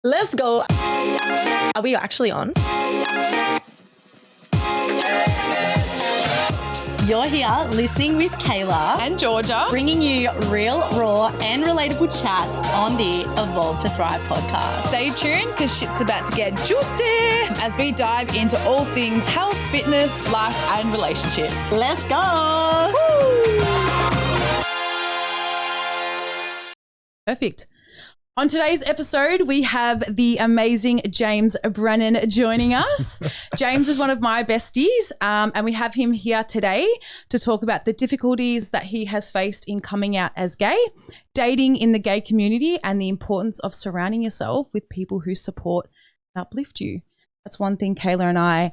Let's go. Are we actually on? You're here listening with Kayla and Georgia, bringing you real, raw and relatable chats on the Evolve to Thrive podcast. Stay tuned because shit's about to get juicy as we dive into all things health, fitness, life and relationships. Let's go. Woo. Perfect. On today's episode, we have the amazing James Brennan joining us. James is one of my besties, and we have him here today to talk about the difficulties that he has faced in coming out as gay, dating in the gay community, and the importance of surrounding yourself with people who support and uplift you. That's one thing Kayla and I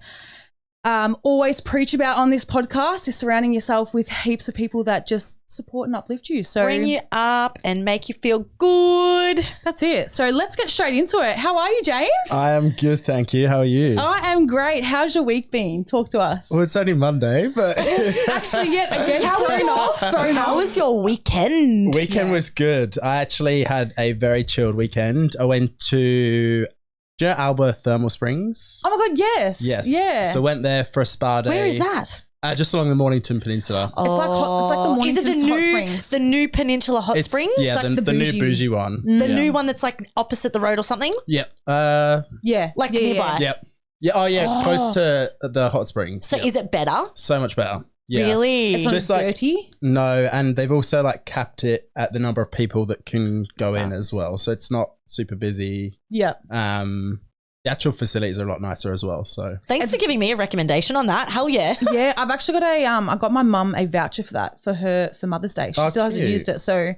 always preach about on this podcast, is surrounding yourself with heaps of people that just support and uplift you. So bring you up and make you feel good. That's it. So let's get straight into it. How are you, James? I am good, thank you. How are you? I am great. How's your week been? Talk to us. Well, it's only Monday, but actually, yet again, How was your weekend? Weekend was good. I actually had a very chilled weekend. I went to Alba Thermal Springs. Oh my God, yes. Yes. Yeah. So went there for a spa day. Where is that? Just along the Mornington Peninsula. It's like the Mornington Is it Hot Springs. the new Peninsula Hot Springs? Yeah, like the new bougie one. The new one that's like opposite the road or something? Yep. Yeah. Like nearby? Yep. Yeah. Oh, yeah. It's close to the hot springs. So Yep. is it better? So much better. Yeah. Really? It's not Just as like- dirty. No, and they've also like capped it at the number of people that can go in as well. So it's not super busy. Yeah. The actual facilities are a lot nicer as well. So Thanks for giving me a recommendation on that. Hell yeah. Yeah, I've actually got I got my mum a voucher for that for Mother's Day. She still hasn't cute. used it, so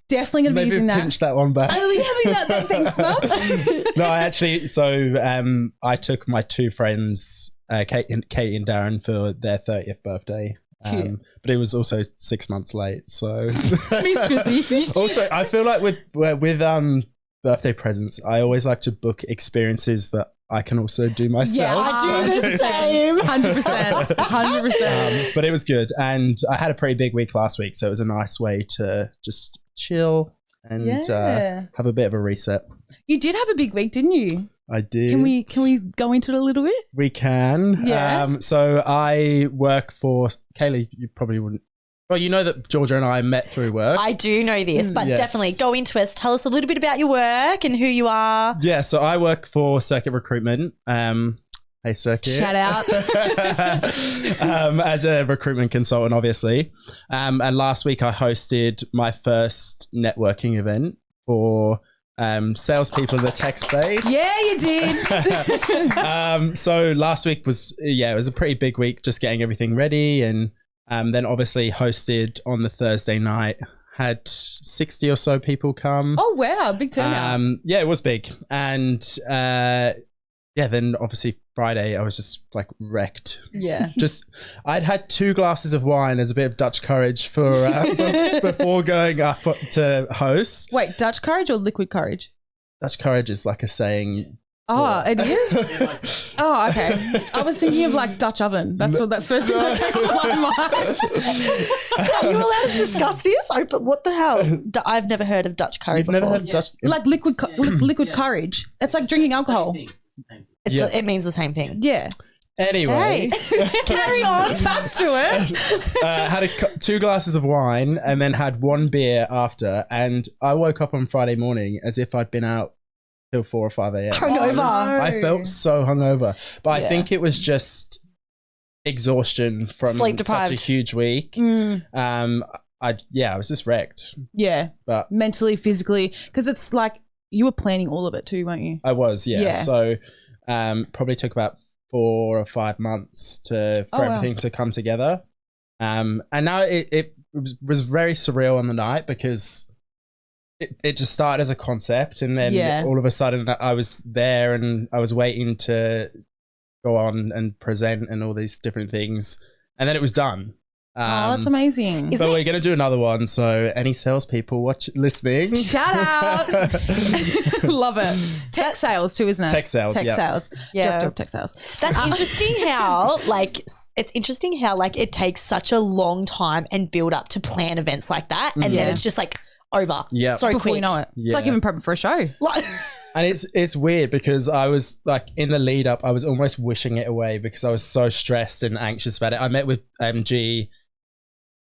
definitely going to be maybe using that. pinch that one back. Thanks, Mum. No, I actually. So I took my two friends, Kate and Darren, for their 30th birthday. But it was also 6 months late. So He's busy. also, I feel like with birthday presents, I always like to book experiences that I can also do myself. Yeah, I do the same. 100%. But it was good, and I had a pretty big week last week, so it was a nice way to just chill and have a bit of a reset. You did have a big week, didn't you? I did. Can we go into it a little bit? We can. Yeah. So I work for Kayla. You probably wouldn't. Well, you know that Georgia and I met through work. I do know this, but Yes. definitely go into it. Tell us a little bit about your work and who you are. Yeah. So I work for Circuit Recruitment. Hey, Circuit. Shout out. As a recruitment consultant, obviously. And last week I hosted my first networking event for salespeople in the tech space. Yeah, you did. So last week was it was a pretty big week, just getting everything ready, and then obviously hosted on the Thursday night. Had 60 or so people come. Oh wow, big turnout. Yeah, it was big, and then obviously Friday I was just like wrecked. Yeah. I'd had 2 glasses of wine as a bit of Dutch courage for before going up to host. Wait, Dutch courage or liquid courage? Dutch courage is like a saying. Oh, it is? Oh, okay. I was thinking of like Dutch oven. That's what that first thing that came to my mind. Are you allowed to discuss this? But what the hell? I've never heard of Dutch courage You've before. never heard Dutch. Like liquid courage. It's like drinking alcohol. It means the same thing. Yeah. Anyway, Carry on. Back to it. had 2 glasses of wine and then had 1 beer after, and I woke up on Friday morning as if I'd been out till 4 or 5 a.m. Hungover. I felt so hungover, but I think it was just exhaustion from Sleep deprived. such a huge week. I was just wrecked. Yeah. But mentally, physically, because it's like you were planning all of it too, weren't you? I was, yeah. Yeah. So probably took about 4 or 5 months for everything to come together. And now it was very surreal on the night because it just started as a concept, and then all of a sudden I was there and I was waiting to go on and present and all these different things, and then it was done. That's amazing. But we're going to do another one, so any salespeople listening, shout out. Love it. Tech sales too, isn't it? Tech sales, Tech yeah. sales. Yeah. Dope tech sales. That's interesting how it takes such a long time and build up to plan events like that, and then it's just like over Yeah. so Before quick. you know it. It's Yeah. like even prepping for a show. Like, And it's weird because I was like in the lead up, I was almost wishing it away because I was so stressed and anxious about it. I met with MG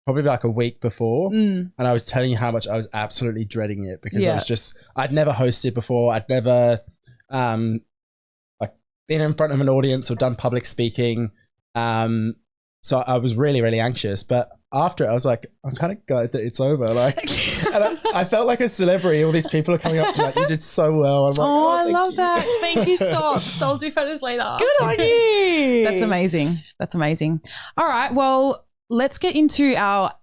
probably like a week before, and I was telling you how much I was absolutely dreading it because I'd never hosted before. I'd never like been in front of an audience or done public speaking. So I was really, really anxious. But after it, I was like, I'm kind of glad that it's over. Like, and I felt like a celebrity. All these people are coming up to me like, you did so well. I'm like, I love you. that. Thank you, Stop. I'll do photos later. Good on you. That's amazing. That's amazing. All right. Well, let's get into our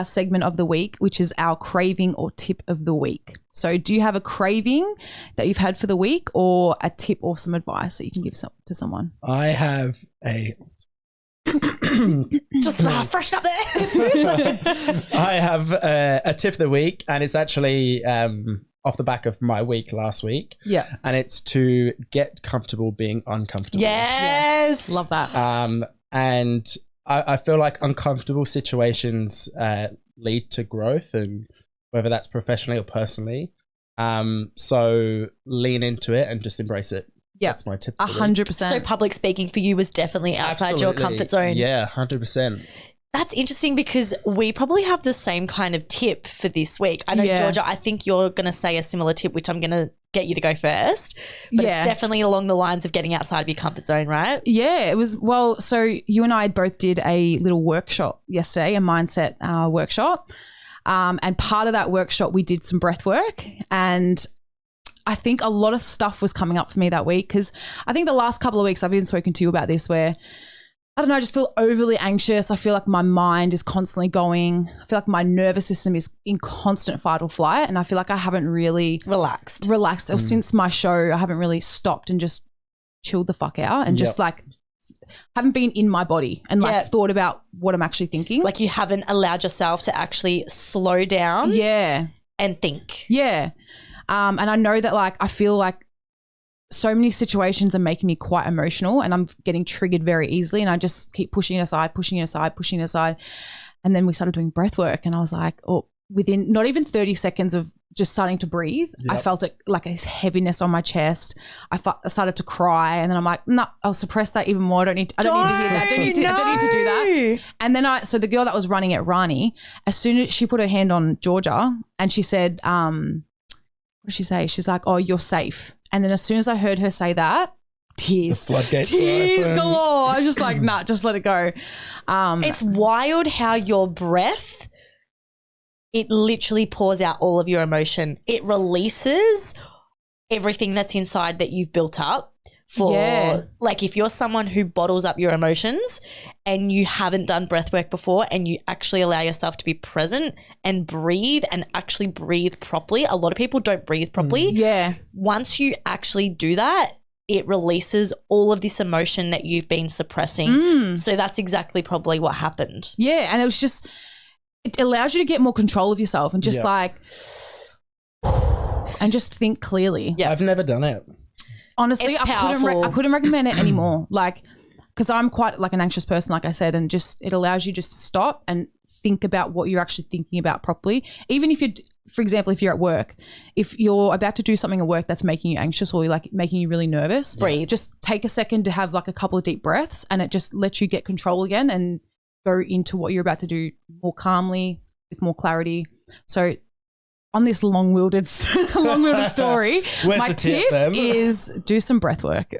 segment of the week, which is our craving or tip of the week. So do you have a craving that you've had for the week or a tip or some advice that you can give to someone? I have a... Just freshen up there. I have a tip of the week, and it's actually off the back of my week last week. Yeah. And it's to get comfortable being uncomfortable. Yes. Love that. And I feel like uncomfortable situations lead to growth, and whether that's professionally or personally. So lean into it and just embrace it. Yeah. That's my tip. 100%. So public speaking for you was definitely outside your comfort zone. Yeah, 100%. That's interesting because we probably have the same kind of tip for this week. I know, Georgia, I think you're going to say a similar tip, which I'm going to get you to go first. But it's definitely along the lines of getting outside of your comfort zone, right? Yeah, it was. Well, so you and I both did a little workshop yesterday, a mindset workshop. And part of that workshop, we did some breath work, and I think a lot of stuff was coming up for me that week because I think the last couple of weeks I've even spoken to you about this where, I don't know, I just feel overly anxious. I feel like my mind is constantly going. I feel like my nervous system is in constant fight or flight, and I feel like I haven't really relaxed. Or since my show, I haven't really stopped and just chilled the fuck out and just like haven't been in my body and like thought about what I'm actually thinking. Like you haven't allowed yourself to actually slow down and think. Yeah. And I know that like I feel like so many situations are making me quite emotional and I'm getting triggered very easily, and I just keep pushing it aside. And then we started doing breath work, and I was like, within not even 30 seconds of just starting to breathe, I felt it like this heaviness on my chest. I started to cry, and then I'm like, no, I'll suppress that even more. I don't need to hear that. I don't need to do that. And then so the girl that was running it, Rani, as soon as she put her hand on Georgia and she said, what did she say? She's like, oh, you're safe. And then as soon as I heard her say that, tears galore. I was just like, nah, just let it go. It's wild how your breath, it literally pours out all of your emotion. It releases everything that's inside that you've built up. Like if you're someone who bottles up your emotions and you haven't done breath work before and you actually allow yourself to be present and breathe and actually breathe properly. A lot of people don't breathe properly. Yeah. Once you actually do that, it releases all of this emotion that you've been suppressing. So that's exactly probably what happened. Yeah. And it allows you to get more control of yourself and just and just think clearly. Yeah. I've never done it. Honestly, I couldn't recommend it anymore. Like, because I'm quite like an anxious person, like I said, and just it allows you just to stop and think about what you're actually thinking about properly. Even if for example, if you're at work, if you're about to do something at work that's making you anxious or like making you really nervous, breathe. Just take a second to have like a couple of deep breaths, and it just lets you get control again and go into what you're about to do more calmly with more clarity. So on this long-winded story, my tip is do some breath work.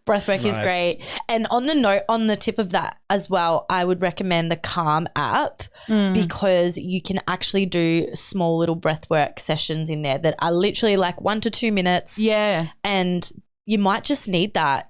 Breath work is great. And on the tip of that as well, I would recommend the Calm app because you can actually do small little breath work sessions in there that are literally like 1 to 2 minutes. Yeah. And you might just need that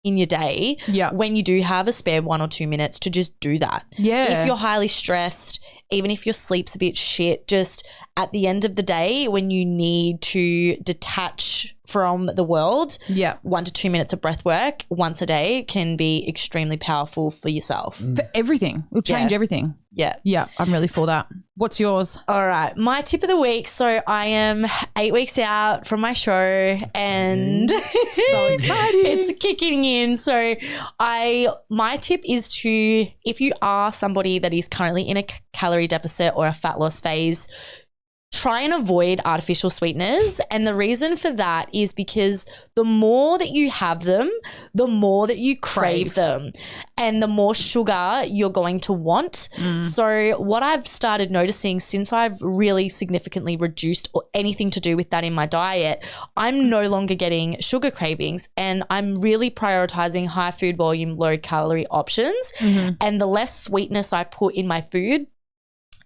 in your day when you do have a spare 1 or 2 minutes to just do that. Yeah. If you're highly stressed, even if your sleep's a bit shit, just at the end of the day when you need to detach from the world, 1 to 2 minutes of breath work once a day can be extremely powerful for yourself. For everything. It'll change everything. Yeah. Yeah, I'm really for that. What's yours? All right. My tip of the week. So I am 8 weeks out from my show and so exciting. It's kicking in. So my tip is to, if you are somebody that is currently in a calorie deficit or a fat loss phase, try and avoid artificial sweeteners. And the reason for that is because the more that you have them, the more that you crave them and the more sugar you're going to want. So what I've started noticing since I've really significantly reduced anything to do with that in my diet, I'm no longer getting sugar cravings, and I'm really prioritizing high food volume, low calorie options. And the less sweetness I put in my food,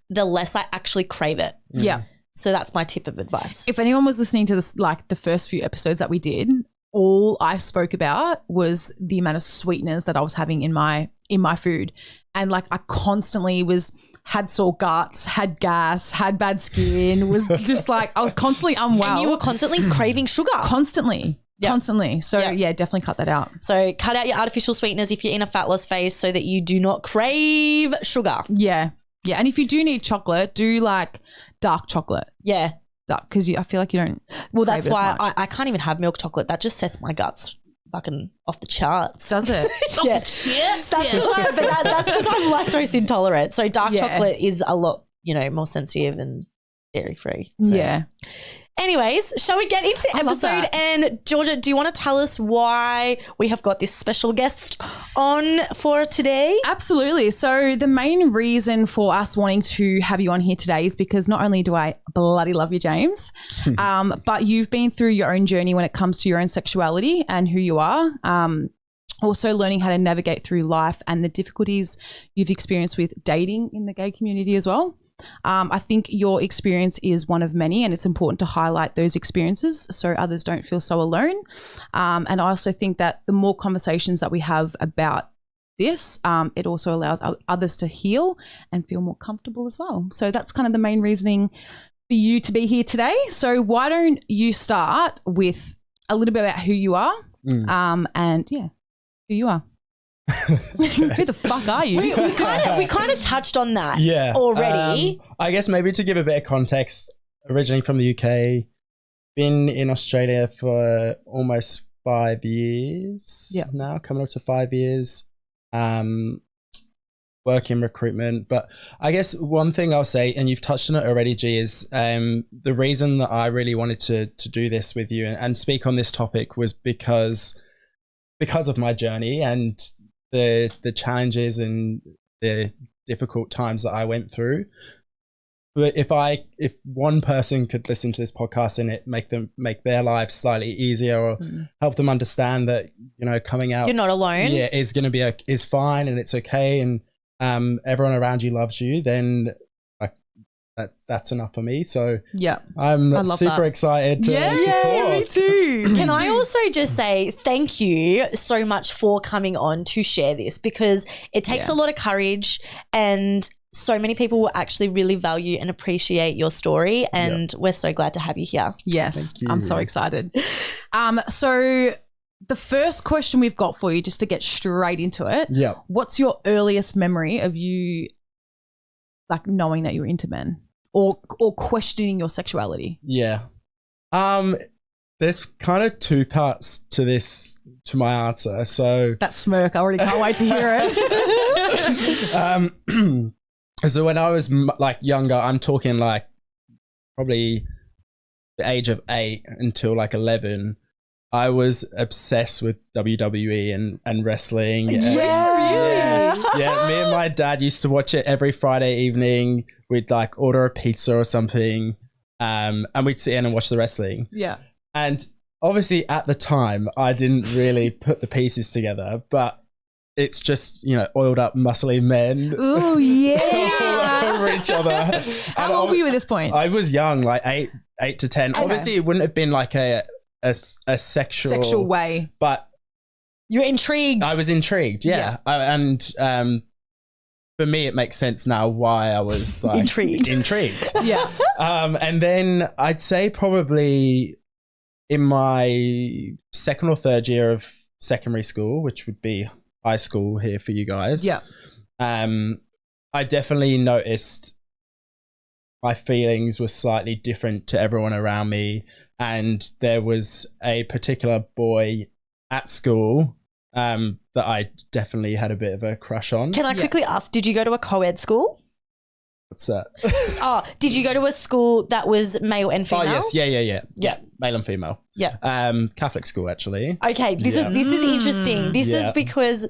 the less I actually crave it. Yeah. So that's my tip of advice. If anyone was listening to this, like the first few episodes that we did, all I spoke about was the amount of sweeteners that I was having in my food. And like I constantly had sore guts, had gas, had bad skin, was just like, I was constantly unwell. And you were constantly craving sugar. Constantly. So yeah, definitely cut that out. So cut out your artificial sweeteners if you're in a fat loss phase so that you do not crave sugar. Yeah. Yeah. And if you do need chocolate, do like dark chocolate. Yeah. Because I feel like you don't. Well, that's why I can't even have milk chocolate. That just sets my guts fucking off the charts. Does it? Yeah. Off the charts? That's because I'm lactose intolerant. So dark chocolate is a lot, more sensitive and dairy free. So. Yeah. Anyways, shall we get into the episode? And Georgia, do you want to tell us why we have got this special guest on for today? Absolutely. So the main reason for us wanting to have you on here today is because not only do I bloody love you, James, but you've been through your own journey when it comes to your own sexuality and who you are. Also learning how to navigate through life and the difficulties you've experienced with dating in the gay community as well. I think your experience is one of many, and it's important to highlight those experiences so others don't feel so alone. And I also think that the more conversations that we have about this, it also allows others to heal and feel more comfortable as well. So that's kind of the main reasoning for you to be here today. So why don't you start with a little bit about who you are and who you are. Who the fuck are you? We kind of touched on that already. I guess maybe to give a bit of context, originally from the UK, been in Australia for almost 5 years now, coming up to 5 years, work in recruitment. But I guess one thing I'll say, and you've touched on it already, G, is the reason that I really wanted to do this with you and speak on this topic was because of my journey and the challenges and the difficult times that I went through. But if one person could listen to this podcast and it make their lives slightly easier or help them understand that, coming out, you're not alone. Yeah, is going to be is fine and it's okay, and everyone around you loves you, then that's enough for me. So I'm super excited to talk. Me too. Can I also just say thank you so much for coming on to share this, because it takes a lot of courage, and so many people will actually really value and appreciate your story, and we're so glad to have you here. Yes, I'm so excited. So the first question we've got for you, just to get straight into it, what's your earliest memory of you like knowing that you're into men or questioning your sexuality? Yeah. There's kind of two parts to my answer. So that smirk, I already can't wait to hear it. So when I was younger, I'm talking like probably the age of 8 until 11, I was obsessed with WWE and wrestling. Yeah, me and my dad used to watch it every Friday evening. We'd order a pizza or something, and we'd sit in and watch the wrestling. Yeah. And obviously at the time, I didn't really put the pieces together, but it's just, oiled up, muscly men. Ooh, yeah. over each other. How old were you at this point? I was young, 8 to 10. Okay. Obviously, it wouldn't have been a sexual way, but you're intrigued. I was intrigued, yeah. And for me, it makes sense now why I was intrigued. Yeah. And then I'd say probably in my second or third year of secondary school, which would be high school here for you guys. Yeah. I definitely noticed my feelings were slightly different to everyone around me. And there was a particular boy at school that I definitely had a bit of a crush on. Can I quickly ask, did you go to a co-ed school? What's that? Oh, did you go to a school that was male and female? Oh, yes. Yeah. Male and female. Yeah. Catholic school, actually. Okay, this is interesting. This is Yeah. because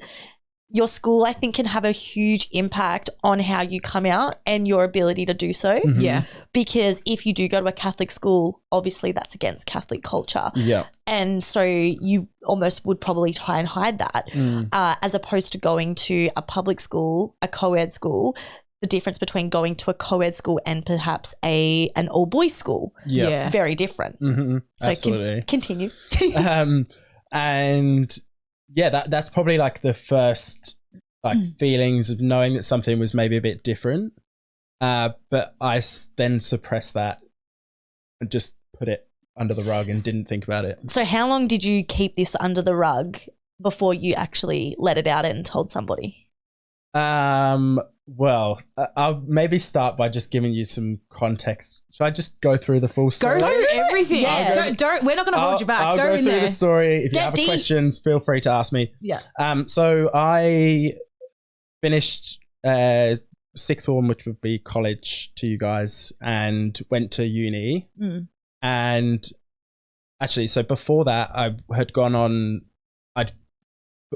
your school, I think, can have a huge impact on how you come out and your ability to do so. Mhm. Yeah. Because if you do go to a Catholic school, obviously that's against Catholic culture. Yeah. And so you almost would probably try and hide that, as opposed to going to a public school, a co-ed school. The difference between going to a co-ed school and perhaps an all-boys school, Yeah. very different. Mm-hmm. So Absolutely. continue. And yeah, that's probably like the first feelings of knowing that something was maybe a bit different. But I then suppressed that and just put it under the rug and didn't think about it. So how long did you keep this under the rug before you actually let it out and told somebody? Well, I'll maybe start by just giving you some context. Should I just go through the full story? Go through everything. Yeah. Don't. We're not going to hold you back. I'll go in through there. the story. If you Get have deep. questions, feel free to ask me. Yeah. So I finished sixth form, which would be college to you guys, and went to uni. And actually, so before that, I had gone on. I'd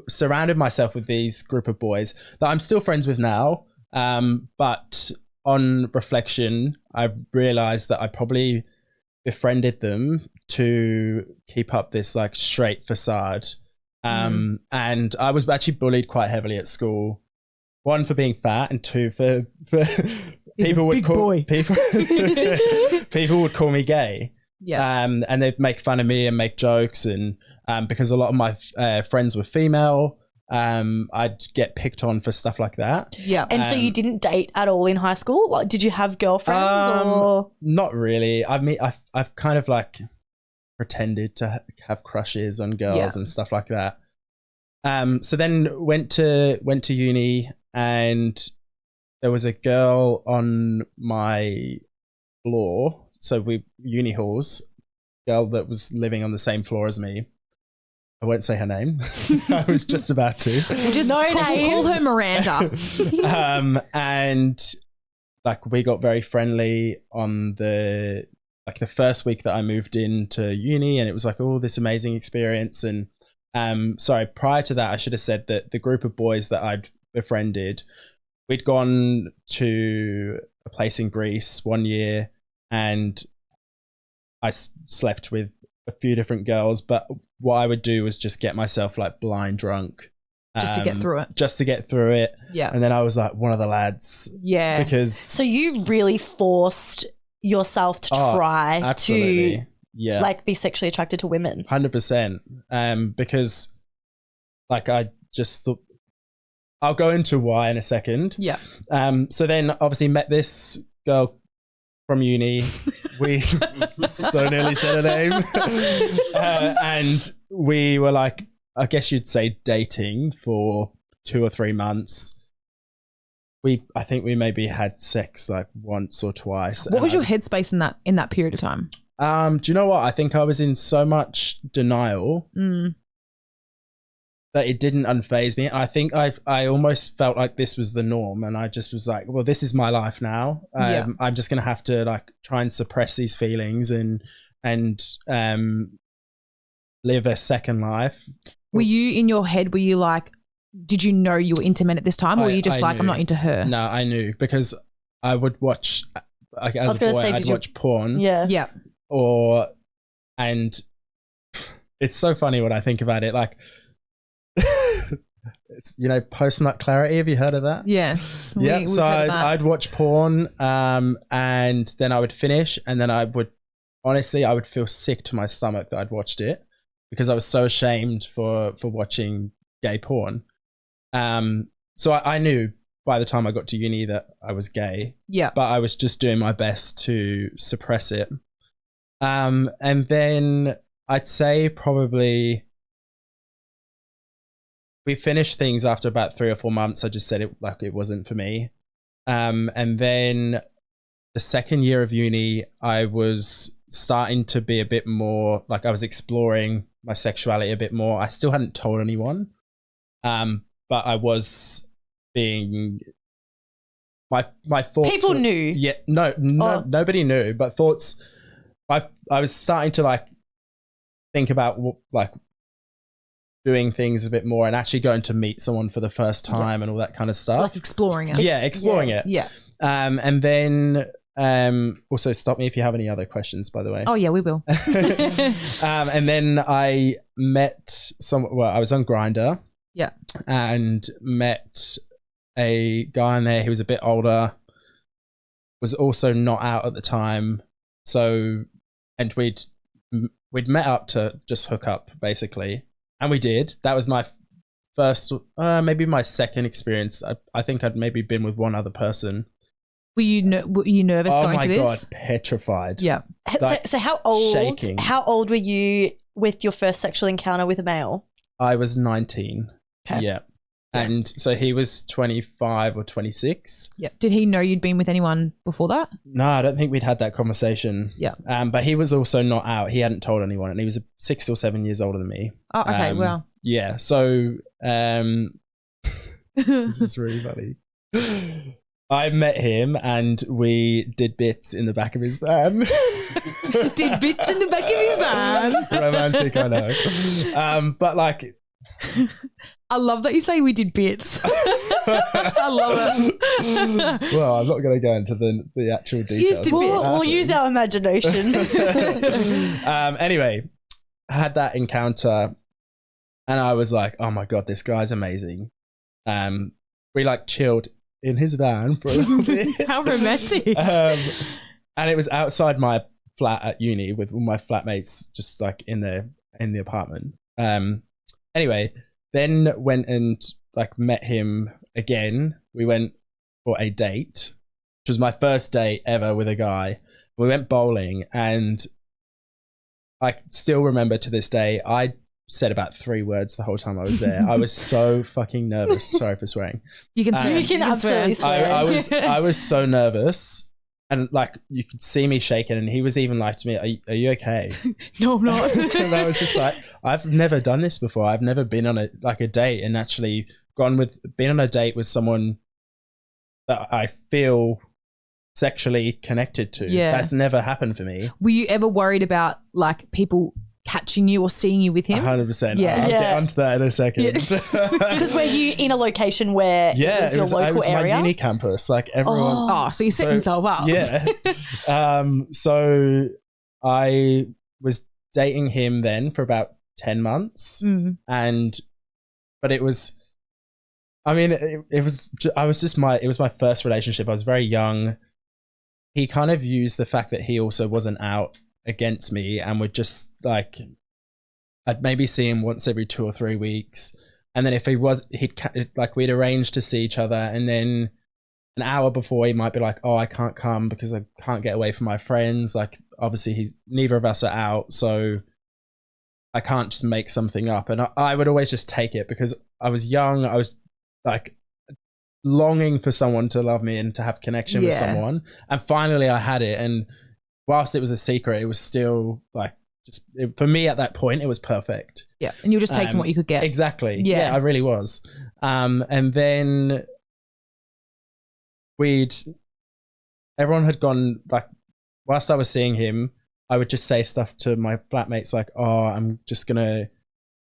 surrounded myself with these group of boys that I'm still friends with now. But on reflection, I realized that I probably befriended them to keep up this like straight facade. And I was actually bullied quite heavily at school. One, for being fat, and two, for people would call people people would call me gay. Yeah. And they'd make fun of me and make jokes, and because a lot of my friends were female, I'd get picked on for stuff like that. Yeah. And so you didn't date at all in high school? Like, did you have girlfriends or? Not really. I mean, I've kind of like pretended to have crushes on girls and stuff like that. So then went to uni, and there was a girl on my floor. So uni halls, girl that was living on the same floor as me. I won't say her name. I was just about to. We'll just No call names. her Miranda. And like we got very friendly on the first week that I moved into uni, and it was like, oh, this amazing experience. And sorry, prior to that, I should have said that the group of boys that I'd befriended, we'd gone to a place in Greece one year, and I slept with a few different girls, but what I would do was just get myself like blind drunk. Just to get through it. Just to get through it. Yeah. And then I was like one of the lads. Yeah. Because So you really forced yourself to try absolutely. to Yeah. like be sexually attracted to women. 100%. Because like I just thought, I'll go into why in a second. Yeah. So then obviously met this girl from uni. We so nearly said her name. And we were like, I guess you'd say dating for 2 or 3 months. I think we maybe had sex like once or twice. What was your headspace in that period of time? Do you know what? I think I was in so much denial that it didn't unfaze me. I think I almost felt like this was the norm, and I just was like, well, this is my life now. I'm just gonna have to like try and suppress these feelings and live a second life. Were you in your head? Were you like, did you know you were into men at this time, or were you just I like, knew. I'm not into her? No, I knew, because I would watch. Like, as was a gonna boy, say, I'd did you- watch porn. Yeah. Yeah. And it's so funny when I think about it. Like, it's, post-nut clarity. Have you heard of that? Yes. Yeah. we've So heard of that. I'd watch porn, and then I would finish, and then I would feel sick to my stomach that I'd watched it, because I was so ashamed for watching gay porn. So I knew by the time I got to uni that I was gay. Yeah. But I was just doing my best to suppress it. And then I'd say probably we finished things after about 3 or 4 months. I just said it wasn't for me. And then the second year of uni, I was starting to be a bit more like I was exploring my sexuality a bit more. I still hadn't told anyone, but I was being my thoughts. People knew. Yeah, no, nobody knew. But thoughts. I was starting to like think about like doing things a bit more and actually going to meet someone for the first time and all that kind of stuff. Like exploring it. Yeah, exploring it. Yeah. And then also stop me if you have any other questions, by the way. Oh yeah, we will. And then I met I was on Grindr. Yeah. And met a guy in there who was a bit older, was also not out at the time. So, and we'd met up to just hook up basically. And we did. That was my first, maybe my second experience. I think I'd maybe been with one other person. Were you nervous going to this? Oh my God, petrified. Yeah. Like, so how old? shaking. How old were you with your first sexual encounter with a male? I was 19. Okay. Yeah. And so he was 25 or 26. Yeah. Did he know you'd been with anyone before that? No, I don't think we'd had that conversation. Yeah. But he was also not out. He hadn't told anyone, and he was 6 or 7 years older than me. Oh, okay. Well. Yeah. So, this is really funny. I met him and we did bits in the back of his van. Did bits in the back of his van. Romantic, I know. But like, I love that you say we did bits. I love it. Well, I'm not going to go into the actual details. We'll use our imagination. Anyway, I had that encounter and I was like, oh my God, this guy's amazing. We like chilled in his van for a little bit. How romantic. And it was outside my flat at uni with all my flatmates just like in the apartment. Anyway, then went and like met him again. We went for a date, which was my first date ever with a guy. We went bowling and I still remember to this day, I said about 3 words the whole time I was there. I was so fucking nervous. Sorry for swearing. You can swear. You can absolutely swear. I was so nervous. And like you could see me shaking, and he was even like to me, "Are you okay?" No, I'm not. And I was just like, "I've never done this before. I've never been on a date and actually been on a date with someone that I feel sexually connected to. Yeah. That's never happened for me." Were you ever worried about like people catching you or seeing you with him? 100%. Yeah. I'll get onto that in a second. Because were you in a location where it was your local area? My uni campus. Like everyone. Oh, so you're setting yourself up. Yeah. So I was dating him then for about 10 months. But it was, I mean, it was my first relationship. I was very young. He kind of used the fact that he also wasn't out against me and would just like, I'd maybe see him once every 2 or 3 weeks. And then if we'd arranged to see each other, and then an hour before he might be like, oh, I can't come because I can't get away from my friends. Like obviously neither of us are out. So I can't just make something up. And I would always just take it because I was young. I was like longing for someone to love me and to have connection with someone. And finally I had it. And whilst it was a secret, it was still like, for me at that point, it was perfect. Yeah. And you were just taking what you could get. Exactly. Yeah, I really was. And then everyone had gone, like, whilst I was seeing him, I would just say stuff to my flatmates like, oh, I'm just going to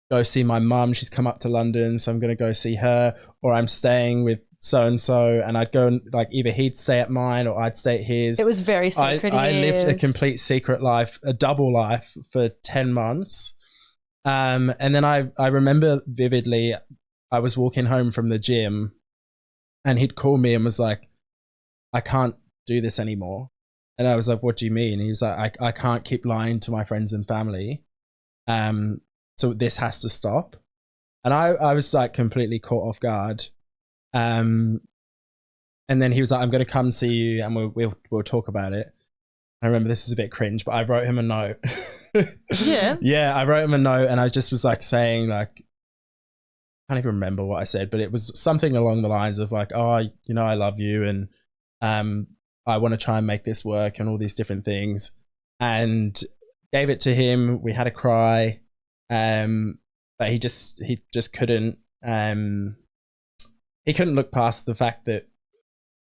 go see my mum. She's come up to London, so I'm going to go see her. Or I'm staying with so-and-so, and I'd go and like either he'd stay at mine or I'd stay at his. It was very secretive. I lived a complete secret life, a double life for 10 months. And then I remember vividly, I was walking home from the gym and he'd call me and was like, I can't do this anymore. And I was like, what do you mean? He was like, I can't keep lying to my friends and family. So this has to stop. And I was like completely caught off guard. And then he was like, I'm going to come see you and we'll talk about it. I remember this is a bit cringe, but I wrote him a note. Yeah. Yeah, I wrote him a note and I just was like saying like, I can't even remember what I said, but it was something along the lines of like, oh, you know, I love you and I want to try and make this work and all these different things. And gave it to him. We had a cry. But he just couldn't, he couldn't look past the fact that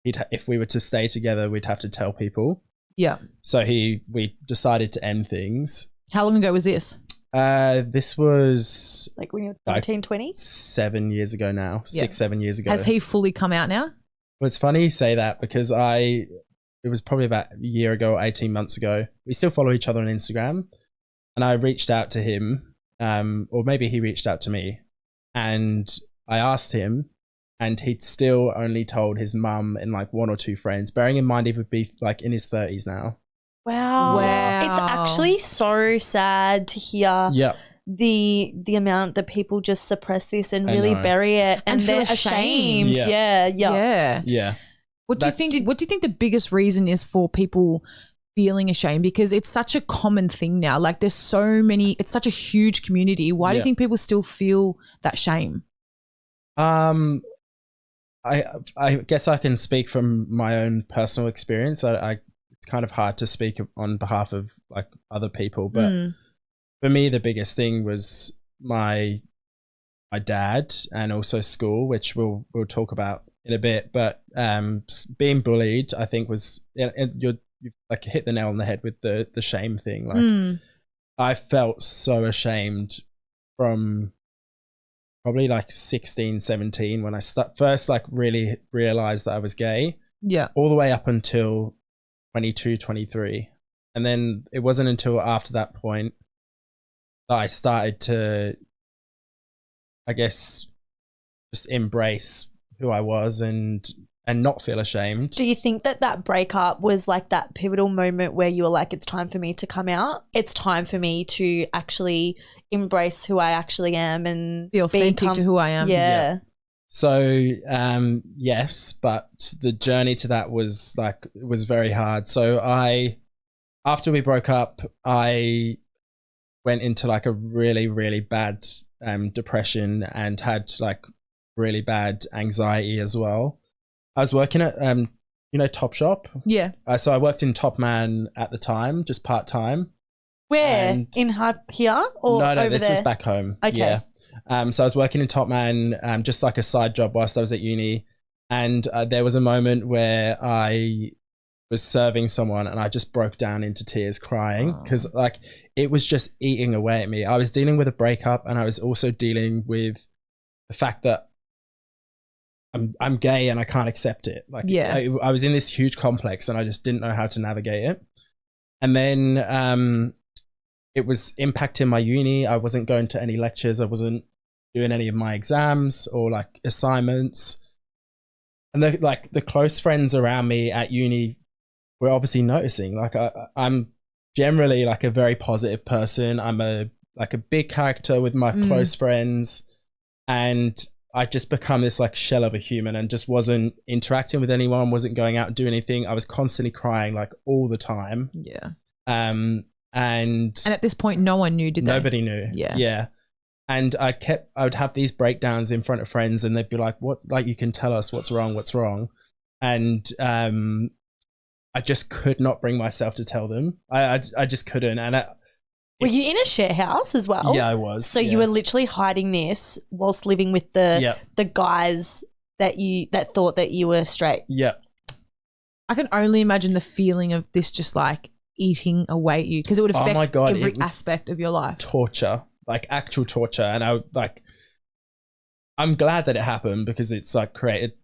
if we were to stay together, we'd have to tell people. Yeah. So we decided to end things. How long ago was this? This was Like when you're 19, 20? 7 years ago now, Yeah. 6-7 years ago. Has he fully come out now? Well, it's funny you say that because it was probably about a year ago, 18 months ago. We still follow each other on Instagram, and I reached out to him, or maybe he reached out to me, and I asked him, and he'd still only told his mum and like 1 or 2 friends, bearing in mind he would be like in his 30s now. Wow. Wow. It's actually so sad to hear Yeah. the amount that people just suppress this and I really know. bury it And and feel they're ashamed. ashamed. Yeah. Yeah. Yeah. What do you think the biggest reason is for people feeling ashamed? Because it's such a common thing now. Like there's so many, it's such a huge community. Why do you Yeah. think people still feel that shame? I guess I can speak from my own personal experience. It's kind of hard to speak on behalf of like other people, but for me, the biggest thing was my dad and also school, which we'll talk about in a bit. But being bullied, I think was you like hit the nail on the head with the shame thing. Like I felt so ashamed from probably like 16, 17 when I first like really realized that I was gay. Yeah. All the way up until 22, 23. And then it wasn't until after that point that I started to, I guess, just embrace who I was and not feel ashamed. Do you think that breakup was like that pivotal moment where you were like, it's time for me to come out? It's time for me to actually embrace who I actually am and Be authentic to who I am. Yeah. So, yes, but the journey to that was very hard. So after we broke up, I went into like a really, really bad depression and had like really bad anxiety as well. I was working at, Topshop. Yeah. So I worked in Top Man at the time, just part-time. Where? And- Here or No, over this there? was back home. Okay. Yeah. So I was working in Top Man, just like a side job whilst I was at uni. And there was a moment where I was serving someone and I just broke down into tears crying because like it was just eating away at me. I was dealing with a breakup and I was also dealing with the fact that I'm gay and I can't accept it. Like Yeah. I was in this huge complex and I just didn't know how to navigate it. And then it was impacting my uni. I wasn't going to any lectures. I wasn't doing any of my exams or like assignments. And the close friends around me at uni were obviously noticing. Like I'm generally like a very positive person. I'm a big character with my close friends, and I just become this like shell of a human and just wasn't interacting with anyone, wasn't going out and doing anything. I was constantly crying like all the time. Yeah. And at this point, no one knew, did they? nobody knew. Yeah. Yeah. And I would have these breakdowns in front of friends and they'd be like, you can tell us what's wrong. And, I just could not bring myself to tell them. I just couldn't. And Were you in a share house as well? Yeah, I was. So you were literally hiding this whilst living with the guys that thought that you were straight. Yeah. I can only imagine the feeling of this just like eating away at you because it would affect my God, every it was aspect of your life. Torture, like actual torture. And I'm glad that it happened because it's like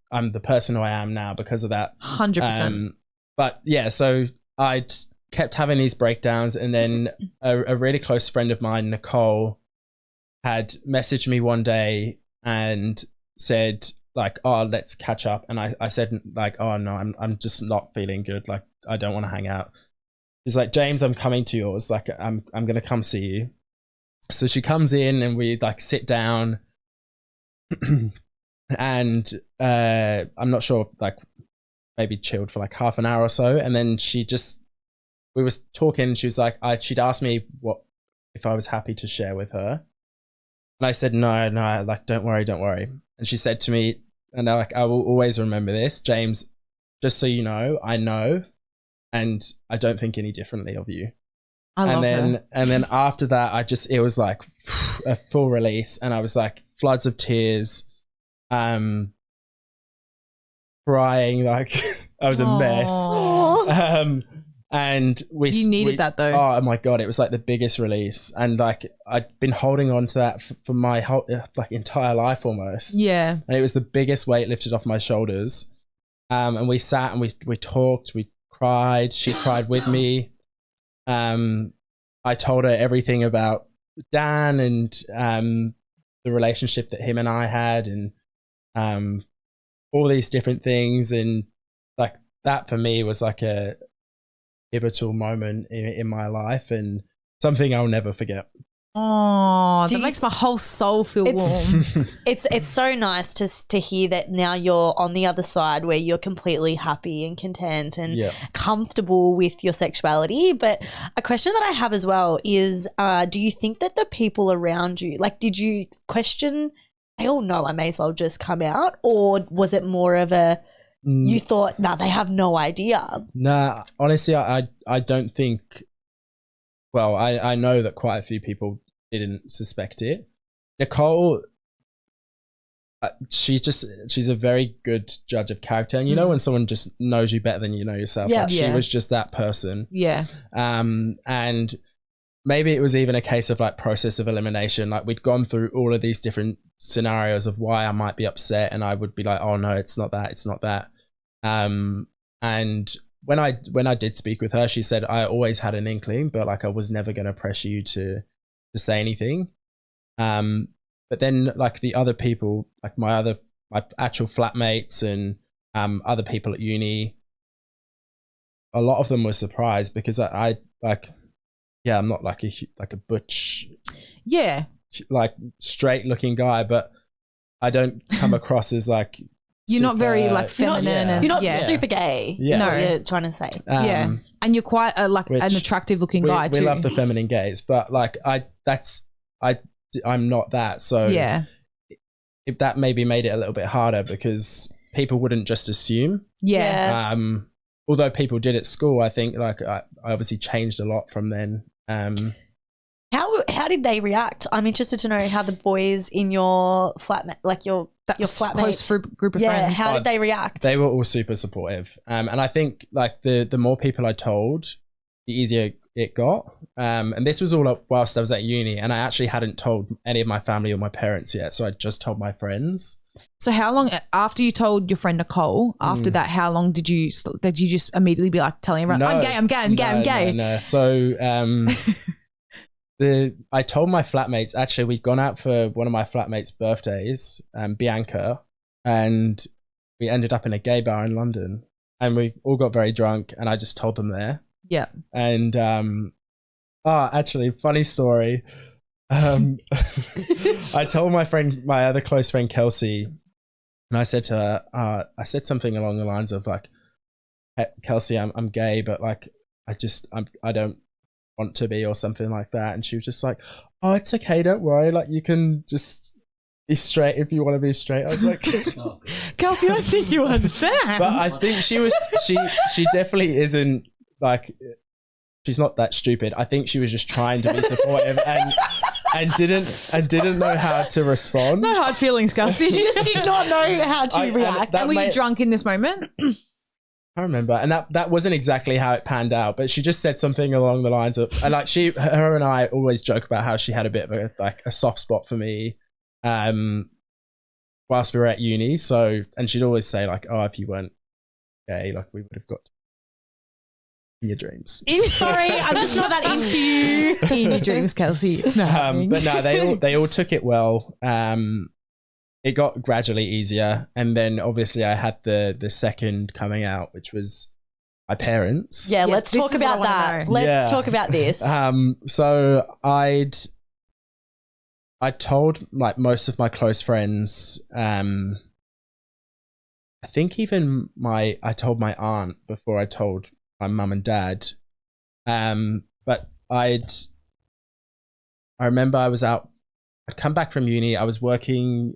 I'm the person who I am now because of that. 100%. But yeah, so I kept having these breakdowns, and then a really close friend of mine, Nicole, had messaged me one day and said like, "Oh, let's catch up." And I said like, "Oh no, I'm just not feeling good. Like I don't want to hang out." She's like, "James, I'm coming to yours. Like I'm gonna come see you." So she comes in and we like sit down, and I'm not sure, like maybe chilled for like half an hour or so, and then we was talking. She was like, she'd asked me if I was happy to share with her, and I said no, like don't worry. And she said to me, and I will always remember this, James, just so you know, I know, and I don't think any differently of you. I love her. And then after that, it was like a full release, and I was like floods of tears. crying like I was a mess. And you needed that though. Oh my God, it was like the biggest release. And like I'd been holding on to that for my whole like entire life almost. Yeah. And it was the biggest weight lifted off my shoulders. And we sat and we talked, we cried, she cried with me. I told her everything about Dan and the relationship that him and I had, and all these different things. And like that for me was like a pivotal moment in my life and something I'll never forget. Oh, that makes my whole soul feel warm. It's so nice to hear that now you're on the other side where you're completely happy and content and comfortable with your sexuality. But a question that I have as well is, do you think that the people around you, like, did you question, they all know I may as well just come out, or was it more of a, you thought, nah, they have no idea? Nah, honestly, I don't think, well, I know that quite a few people didn't suspect it. Nicole, she's a very good judge of character. And you know when someone just knows you better than you know yourself. Yeah. Like she was just that person. Yeah. And maybe it was even a case of like process of elimination. Like we'd gone through all of these different scenarios of why I might be upset, and I would be like, oh no, it's not that, it's not that. And when I did speak with her, she said, I always had an inkling, but like I was never going to pressure you to say anything. But then like the other people, like my actual flatmates and other people at uni, a lot of them were surprised because I like, yeah, I'm not like a butch, like straight looking guy, but I don't come across as like, you're not very like feminine. You're not super gay. Yeah. Is what you're trying to say. Yeah. And you're quite like an attractive looking guy too. We love the feminine gays, but like I'm not that. So yeah, if that maybe made it a little bit harder because people wouldn't just assume. Yeah. Although people did at school, I think like I obviously changed a lot from then. How did they react? I'm interested to know how the boys in your flatmate, like your flatmates, close group of friends. How did they react? They were all super supportive, and I think like the more people I told, the easier it got. And this was all whilst I was at uni, and I actually hadn't told any of my family or my parents yet, so I just told my friends. So how long after you told your friend Nicole? After that, how long did you just immediately be like telling everyone, I'm gay? No. So I told my flatmates, actually we'd gone out for one of my flatmates' birthdays, Bianca, and we ended up in a gay bar in London, and we all got very drunk, and I just told them there. Yeah. And actually funny story. I told my other close friend Kelsey, and I said to her, I said something along the lines of like, hey, Kelsey, I'm gay, but like I don't want to be, or something like that. And she was just like, oh, it's okay, don't worry, like you can just be straight if you want to be straight. I was like, Kelsey, I don't think you understand. but I think she definitely isn't like, she's not that stupid. I think she was just trying to be supportive and didn't know how to respond. No hard feelings, Kelsey. She just did not know how to react. And were you drunk in this moment? I remember, and that wasn't exactly how it panned out, but she just said something along the lines of, and like her and I always joke about how she had a bit of a soft spot for me, whilst we were at uni. So, and she'd always say like, oh, if you weren't gay, like we would have got in your dreams. Sorry, I'm just not that into you. In your dreams, Kelsey. It's not happening. But no, they all took it well. It got gradually easier, and then obviously I had the second coming out, which was my parents. Yeah, let's talk about that. Let's talk about this. So I told like most of my close friends. I think even I told my aunt before I told my mum and dad. But I remember I was out. I'd come back from uni. I was working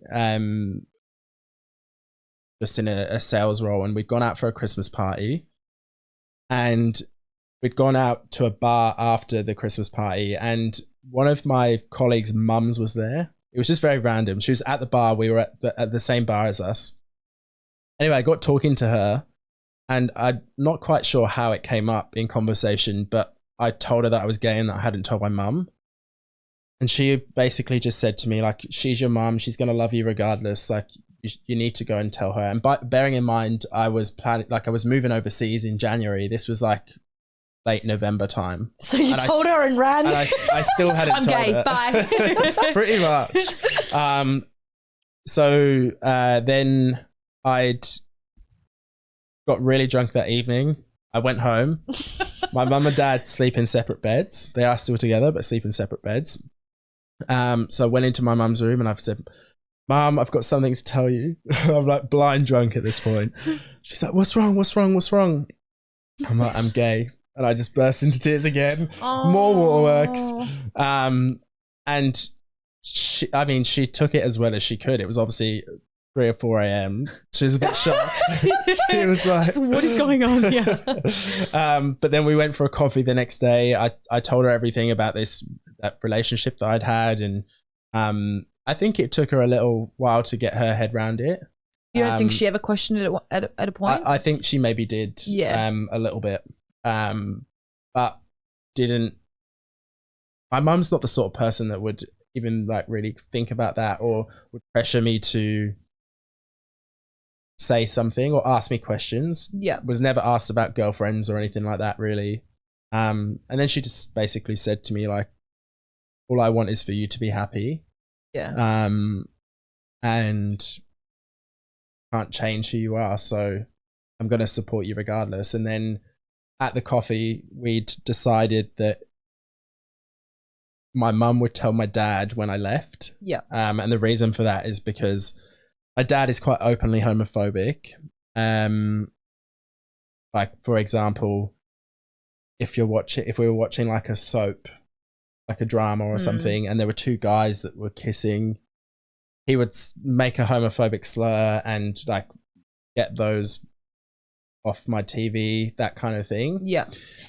just in a sales role, and we'd gone out for a Christmas party, and we'd gone out to a bar after the Christmas party, and one of my colleagues' mums was there. It was just very random. She was at the bar. We were at the same bar as us, Anyway, I got talking to her, and I'm not quite sure how it came up in conversation, but I told her that I was gay and that I hadn't told my mum. And she basically just said to me, like, she's your mum, she's going to love you regardless. Like, you need to go and tell her. And bearing in mind, I was moving overseas in January. This was like late November time. So you told her and ran? And I still hadn't I'm told gay, her. bye. Pretty much. So then I'd got really drunk that evening. I went home. My mum and dad sleep in separate beds. They are still together, but sleep in separate beds. So I went into my mum's room and I've said, Mum, I've got something to tell you. I'm like blind drunk at this point. She's like, what's wrong? What's wrong? What's wrong? I'm like, I'm gay. And I just burst into tears again. Aww. More waterworks. And she took it as well as she could. It was obviously 3 or 4 a.m. She was a bit shocked. She was like, what is going on here? But then we went for a coffee the next day. I told her everything about that relationship that I'd had. And I think it took her a little while to get her head around it. You don't think she ever questioned it at a point? I think she maybe did, a little bit, but didn't. My mum's not the sort of person that would even like really think about that or would pressure me to say something or ask me questions. Yeah, was never asked about girlfriends or anything like that, really. And then she just basically said to me like, "All I want is for you to be happy." Yeah. And can't change who you are, so I'm going to support you regardless. And then at the coffee, we'd decided that my mum would tell my dad when I left. Yeah. And the reason for that is because my dad is quite openly homophobic. Like, for example, if we were watching like a soap, like a drama or something, and there were 2 guys that were kissing, he would make a homophobic slur and like get those off my TV, that kind of thing. Yeah.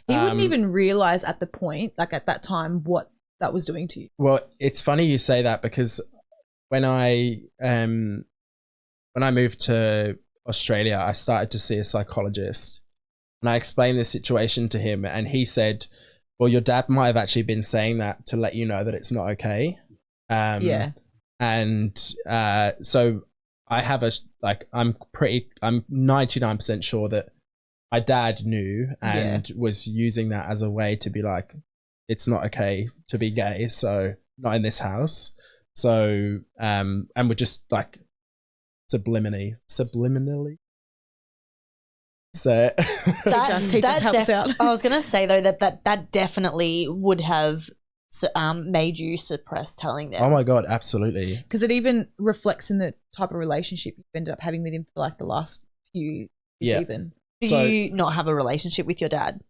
He wouldn't even realize at the point, like at that time, what that was doing to you. Well, it's funny you say that because when I moved to Australia, I started to see a psychologist, and I explained this situation to him, and he said, well, your dad might have actually been saying that to let you know that it's not okay. Yeah. And so I have I'm 99% sure that my dad knew and was using that as a way to be like, it's not okay to be gay, so not in this house. So, and we're just like subliminally. So I was gonna say though that definitely would have made you suppress telling them. Oh my god, absolutely. Because it even reflects in the type of relationship you've ended up having with him for like the last few years even. Do you not have a relationship with your dad?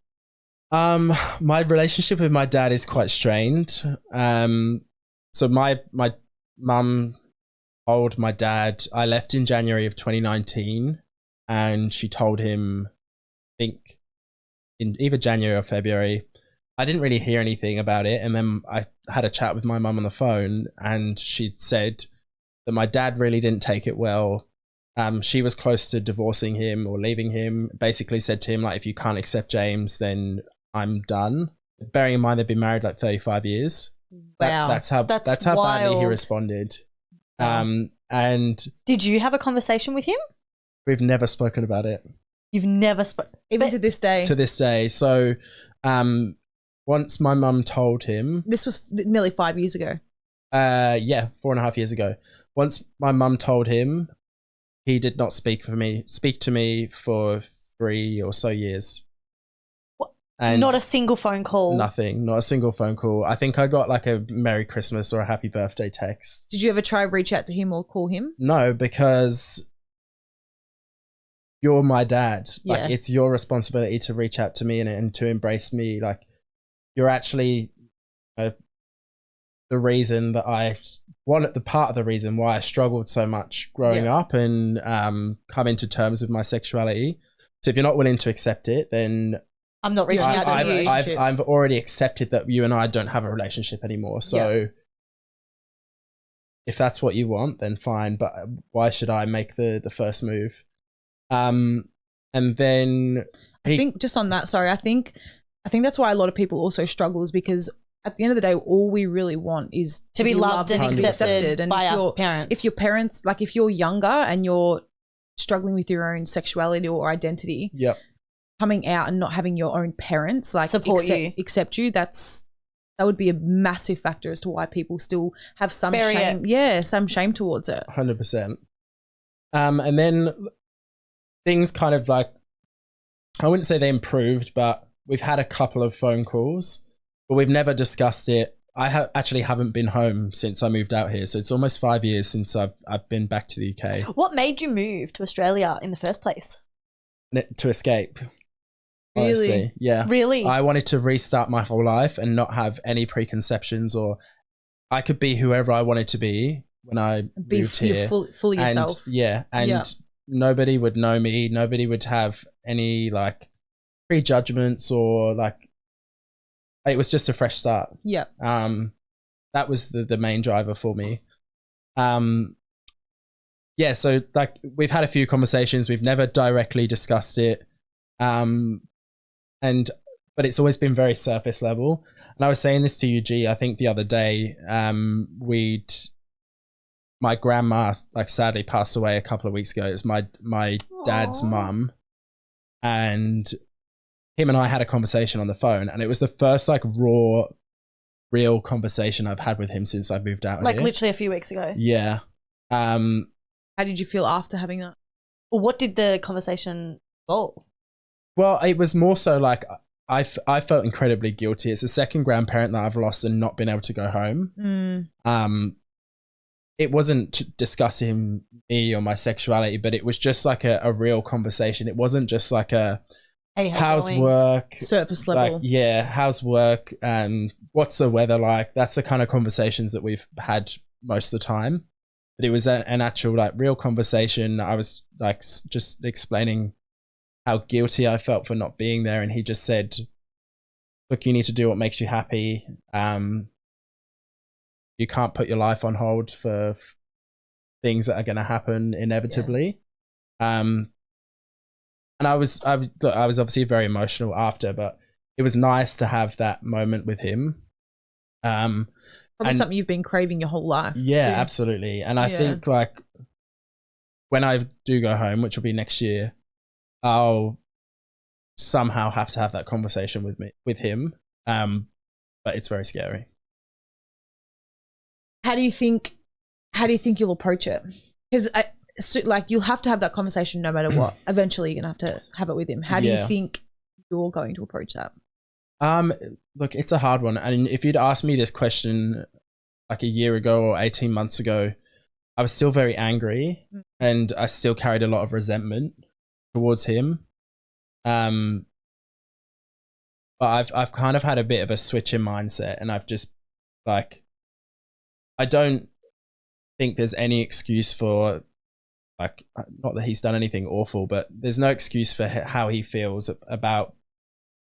My relationship with my dad is quite strained. So my mum told my dad, I left in January of 2019, and she told him, I think in either January or February. I didn't really hear anything about it, and then I had a chat with my mum on the phone, and she said that my dad really didn't take it well. She was close to divorcing him or leaving him. Basically said to him, like, if you can't accept James, then I'm done. Bearing in mind they've been married like 35 years. Wow. That's how badly he responded. And did you have a conversation with him? We've never spoken about it. You've never spoken, even to this day. To this day. So, once my mum told him, this was nearly 5 years ago. 4.5 years ago. Once my mum told him, he did not speak to me for 3 or so years. And not a single phone call. Nothing. Not a single phone call. I think I got like a Merry Christmas or a Happy Birthday text. Did you ever try to reach out to him or call him? No, because you're my dad. Yeah. Like, it's your responsibility to reach out to me and to embrace me. Like, you're actually the reason that part of the reason why I struggled so much growing up and coming to terms with my sexuality. So if you're not willing to accept it, then I'm not reaching out to you. I've already accepted that you and I don't have a relationship anymore. So if that's what you want, then fine. But why should I make the first move? And then I think just on that, sorry, I think that's why a lot of people also struggle, is because at the end of the day, all we really want is to be loved and accepted And by if our parents. If your parents, like if you're younger and you're struggling with your own sexuality or identity, yep. coming out and not having your own parents like accept you, that would be a massive factor as to why people still have some shame. Yeah, some shame towards it. 100%. And then things kind of like, I wouldn't say they improved, but we've had a couple of phone calls, but we've never discussed it. I actually haven't been home since I moved out here, so it's almost 5 years since I've been back to the UK. What made you move to Australia in the first place? To escape. Really? Honestly. Yeah. Really? I wanted to restart my whole life and not have any preconceptions, or I could be whoever I wanted to be when I moved here. Fully yourself. And nobody would know me. Nobody would have any like prejudgments, or like, it was just a fresh start. Yeah. That was the main driver for me. Yeah, so like we've had a few conversations. We've never directly discussed it. But it's always been very surface level. And I was saying this to you, G, I think the other day, my grandma like sadly passed away a couple of weeks ago. It was my dad's mum, and him and I had a conversation on the phone, and it was the first like raw, real conversation I've had with him since I moved out like here. Literally a few weeks ago. Yeah. How did you feel after having that? Well, what did the conversation involve? Well, it was more so like I felt incredibly guilty. It's the second grandparent that I've lost and not been able to go home. It wasn't discussing me or my sexuality, but it was just like a real conversation. It wasn't just like a, hey, how's work? Surface level. Like, how's work? What's the weather like? That's the kind of conversations that we've had most of the time. But it was an actual like real conversation. I was like just explaining how guilty I felt for not being there, and he just said, look, you need to do what makes you happy. You can't put your life on hold for things that are going to happen inevitably. And I was obviously very emotional after, but it was nice to have that moment with him. Probably something you've been craving your whole life. Yeah, too. Absolutely. And I think like when I do go home, which will be next year, I'll somehow have to have that conversation with him. But it's very scary. How do you think you'll approach it? Because like you'll have to have that conversation no matter what. Eventually, you're gonna have to have it with him. How do you think you're going to approach that? Look, it's a hard one. And if you'd asked me this question like a year ago or 18 months ago, I was still very angry, and I still carried a lot of resentment towards him. But I've kind of had a bit of a switch in mindset, and I've just like, I don't think there's any excuse for like, not that he's done anything awful, but there's no excuse for how he feels about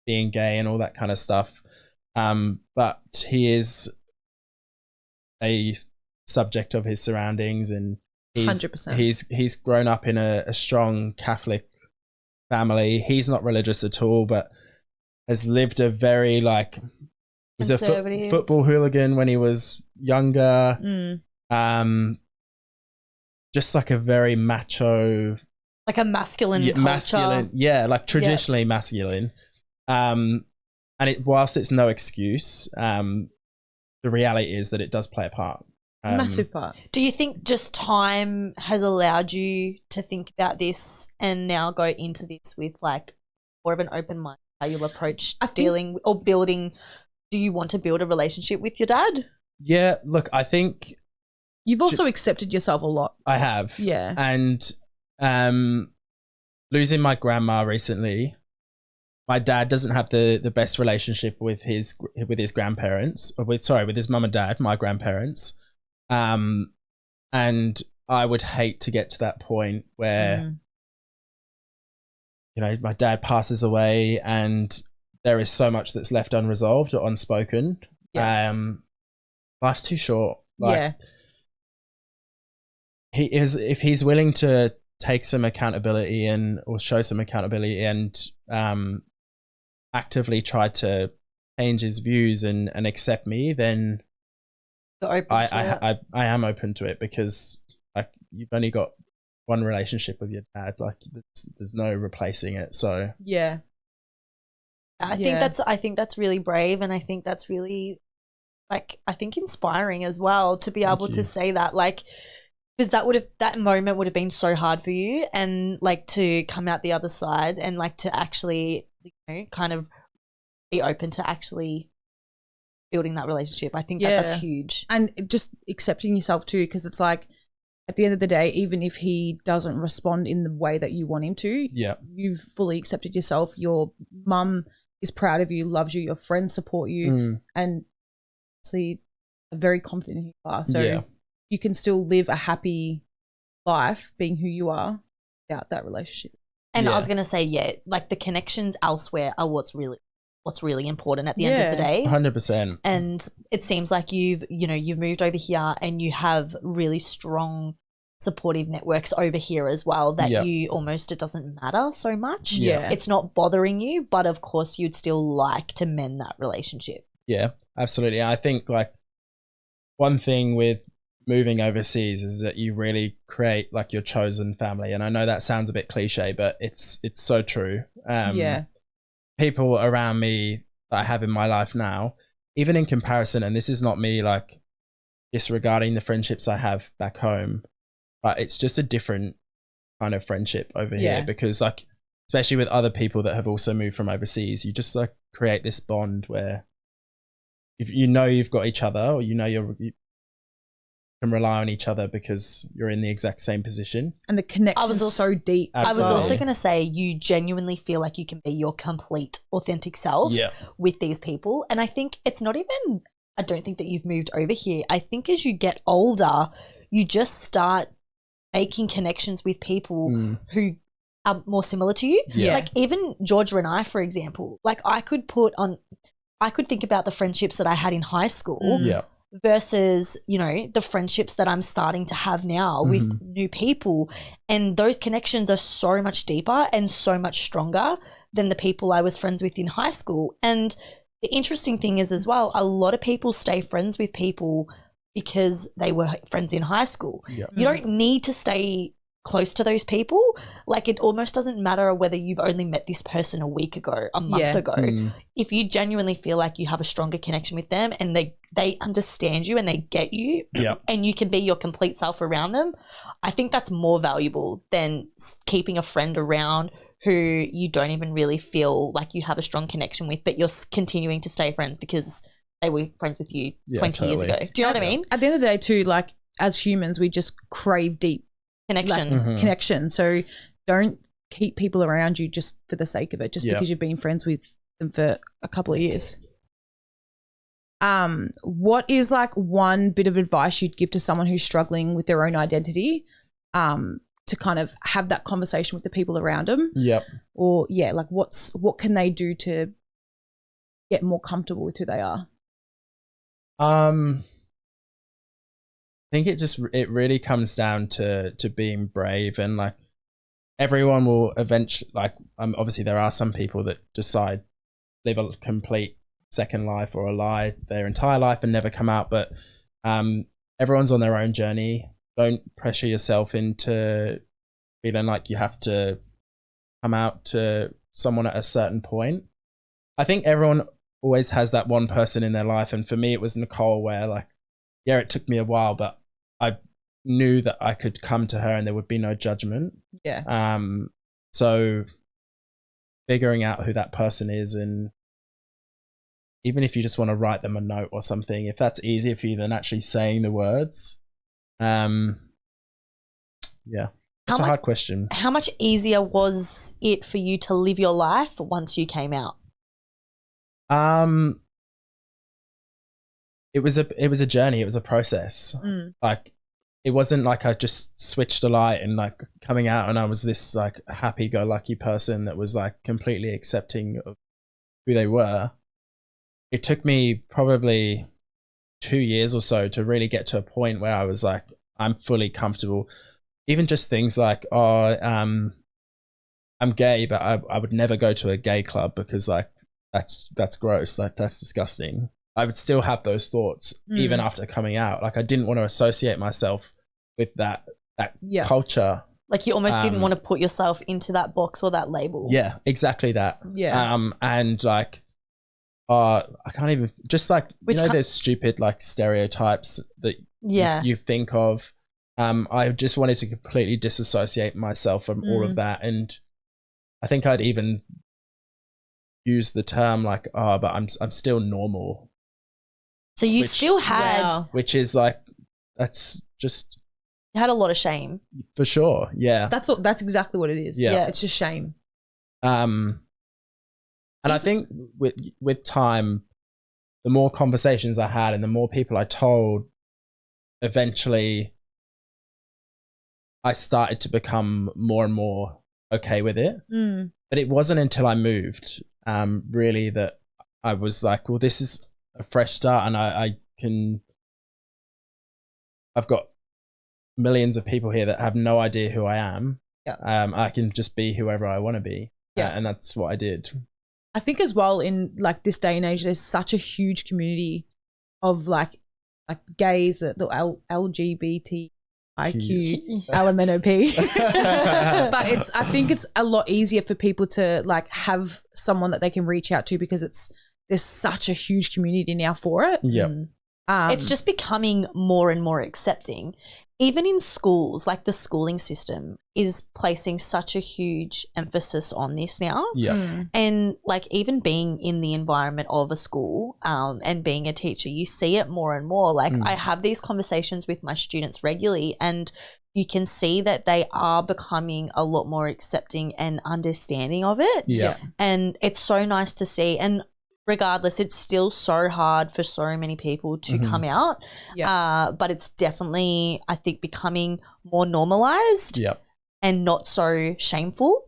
being gay and all that kind of stuff. But he is a subject of his surroundings, and 100%. He's grown up in a strong Catholic family. He's not religious at all, but has lived a very like, was a football hooligan when he was younger. Just like a very macho, like a masculine culture. Like traditionally masculine. And whilst it's no excuse, the reality is that it does play a part. Massive part. Do you think just time has allowed you to think about this and now go into this with like more of an open mind, how you'll approach dealing or building? Do you want to build a relationship with your dad? Yeah, look, I think you've also accepted yourself a lot. I have. Yeah. And losing my grandma recently, my dad doesn't have the best relationship with his grandparents, or with his mum and dad, my grandparents. And I would hate to get to that point where you know, my dad passes away and there is so much that's left unresolved or unspoken. Yeah. Life's too short. Like, he is, if he's willing to take some accountability or show some accountability and actively try to change his views and accept me, then I am open to it, because like you've only got one relationship with your dad, like there's no replacing it. So yeah, I think that's really brave, and I think that's really inspiring as well to be able to say that, like, because that moment would have been so hard for you, and like to come out the other side and like to actually, you know, kind of be open to actually building that relationship. I think that's huge. And just accepting yourself too, because it's like at the end of the day, even if he doesn't respond in the way that you want him to, you've fully accepted yourself. Your mum is proud of you, loves you, your friends support you, and obviously are very confident in who you are. So you can still live a happy life being who you are without that relationship. And I was going to say, like the connections elsewhere are what's really important at the end of the day. 100%. And it seems like you've moved over here and you have really strong supportive networks over here as well, that you almost, it doesn't matter so much. It's not bothering you, but of course you'd still like to mend that relationship. Yeah, absolutely. I think like one thing with moving overseas is that you really create like your chosen family. And I know that sounds a bit cliche, but it's so true. People around me that I have in my life now, even in comparison, and this is not me like disregarding the friendships I have back home, but it's just a different kind of friendship over here, because like, especially with other people that have also moved from overseas, you just like create this bond where if you know you've got each other, or you know you can rely on each other because you're in the exact same position. And the connection is so deep. Absolutely. I was also going to say, you genuinely feel like you can be your complete authentic self with these people. And I think it's not even, I don't think that you've moved over here. I think as you get older, you just start making connections with people who are more similar to you. Like even Georgia and I, for example, like I could think about the friendships that I had in high school versus, you know, the friendships that I'm starting to have now with new people. And those connections are so much deeper and so much stronger than the people I was friends with in high school. And the interesting thing is as well, a lot of people stay friends with people because they were friends in high school. You don't need to stay close to those people. Like it almost doesn't matter whether you've only met this person a week ago, a month ago. If you genuinely feel like you have a stronger connection with them and they understand you and they get you and you can be your complete self around them, I think that's more valuable than keeping a friend around who you don't even really feel like you have a strong connection with, but you're continuing to stay friends because they were friends with you 20 years ago. Do you know what I mean? At the end of the day too, like as humans, we just crave deep connection. So don't keep people around you just for the sake of it, just because you've been friends with them for a couple of years. What is like one bit of advice you'd give to someone who's struggling with their own identity, to kind of have that conversation with the people around them? Or like what can they do to get more comfortable with who they are? I think it really comes down to being brave, and like everyone will eventually, like obviously there are some people that decide live a complete second life or a lie their entire life and never come out, but everyone's on their own journey. Don't pressure yourself into feeling like you have to come out to someone at a certain point. I think everyone always has that one person in their life, and for me it was Nicole, where like it took me a while, but I knew that I could come to her and there would be no judgment. So figuring out who that person is, and even if you just want to write them a note or something, if that's easier for you than actually saying the words. It's a hard question. How much easier was it for you to live your life once you came out? It was a journey. It was a process. Like it wasn't like I just switched a light and like coming out and I was this like happy-go-lucky person that was like completely accepting of who they were. It took me probably 2 years or so to really get to a point where I was like, I'm fully comfortable. even just things like, I'm gay, but I would never go to a gay club because like that's gross, like that's disgusting. I would still have those thoughts even after coming out. Like I didn't want to associate myself with that culture. Like you almost didn't want to put yourself into that box or that label. Yeah, exactly that. Yeah. And like, I can't even, just like, there's stupid like stereotypes that you think of. I just wanted to completely disassociate myself from all of that. And I think I'd even use the term like, but I'm still normal. So you still had, which is like, that's just, you had a lot of shame for sure. Yeah, that's exactly what it is. Yeah, it's just shame. And I think with time, the more conversations I had and the more people I told, eventually I started to become more and more okay with it. But it wasn't until I moved, really, that I was like, well, this is a fresh start, and I've got millions of people here that have no idea who I am. I can just be whoever I want to be. And that's what I did. I think as well, in like this day and age, there's such a huge community of like gays, the LGBTIQ, LMNOP. But I think it's a lot easier for people to like have someone that they can reach out to because there's such a huge community now for it. It's just becoming more and more accepting. Even in schools, like the schooling system is placing such a huge emphasis on this now. And like even being in the environment of a school and being a teacher, you see it more and more. Like I have these conversations with my students regularly, and you can see that they are becoming a lot more accepting and understanding of it. And it's so nice to see. And regardless, it's still so hard for so many people to come out. But it's definitely, I think, becoming more normalized and not so shameful,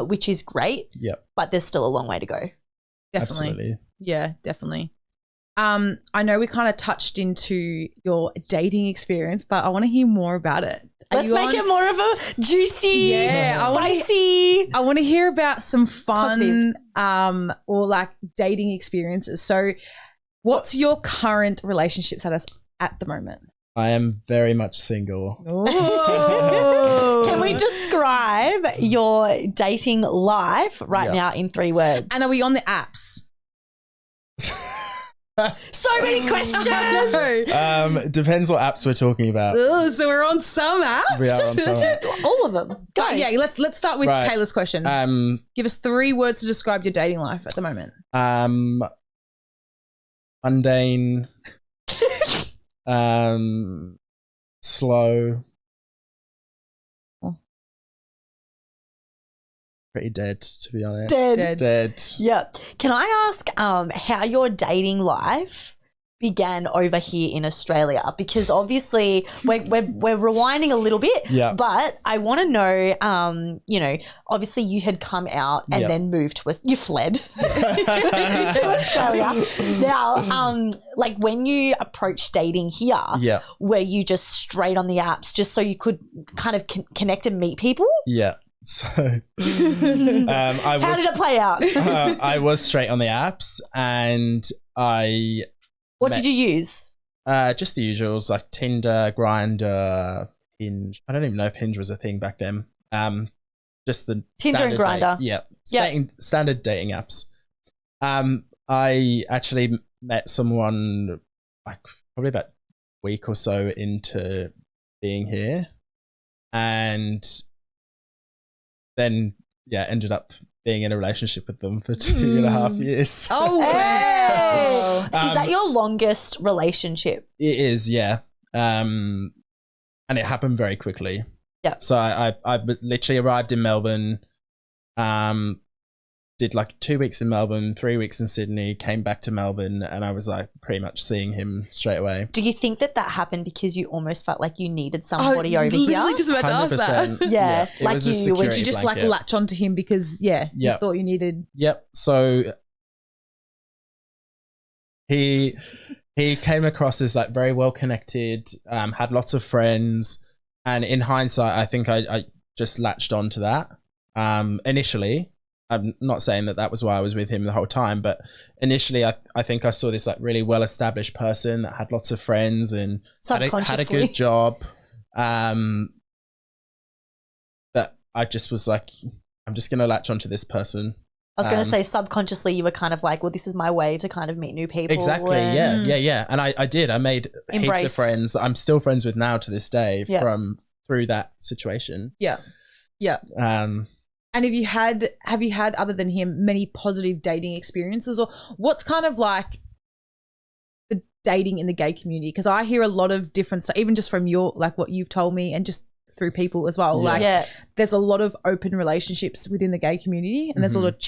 which is great. But there's still a long way to go. Definitely. Absolutely. Yeah, definitely. I know we kind of touched into your dating experience, but I want to hear more about it. Let's make it more of a juicy, spicy. I want to hear about some fun or like dating experiences. So what's your current relationship status at the moment? I am very much single. Can we describe your dating life right now in 3 words? And are we on the apps? So many questions. Depends what apps we're talking about. Oh, so we're on some apps. We are on some apps. All of them. Go. Yeah, let's start with Kayla's question. Give us 3 words to describe your dating life at the moment. Mundane. Slow. Pretty dead, to be honest. Dead. Yeah. Can I ask how your dating life began over here in Australia? Because obviously we're rewinding a little bit, but I want to know, obviously you had come out and then moved to you fled to Australia. Now, like when you approached dating here, were you just straight on the apps just so you could kind of connect and meet people? Yeah. So, how did it play out? I was straight on the apps, and What did you use? Just the usuals like Tinder, Grindr, Hinge. I don't even know if Hinge was a thing back then. Just the Tinder and Grindr. Standard dating apps. I actually met someone like probably about a week or so into being here, and then ended up being in a relationship with them for 2.5 years. Oh, wow. Is that your longest relationship? It is, yeah. And it happened very quickly. Yeah. So I literally arrived in Melbourne, did like 2 weeks in Melbourne, 3 weeks in Sydney, came back to Melbourne, and I was like pretty much seeing him straight away. Do you think that happened because you almost felt like you needed somebody over here? Literally just about to ask that. Yeah. Like did you just like latch onto him because you thought you needed? Yep. So he came across as like very well connected, had lots of friends, And in hindsight, I think I just latched onto that. Initially, I'm not saying that was why I was with him the whole time, but initially I think I saw this like really well-established person that had lots of friends and had a good job. That I just was like, I'm just going to latch onto this person. I was going to say subconsciously you were kind of like, well, this is my way to kind of meet new people. Exactly. Yeah. And I did. I made heaps of friends that I'm still friends with now to this day through that situation. Yeah. Yeah. And have you had, other than him, many positive dating experiences, or what's kind of like the dating in the gay community? Because I hear a lot of different stuff, even just from your, like what you've told me and just through people as well. There's a lot of open relationships within the gay community, and there's a lot of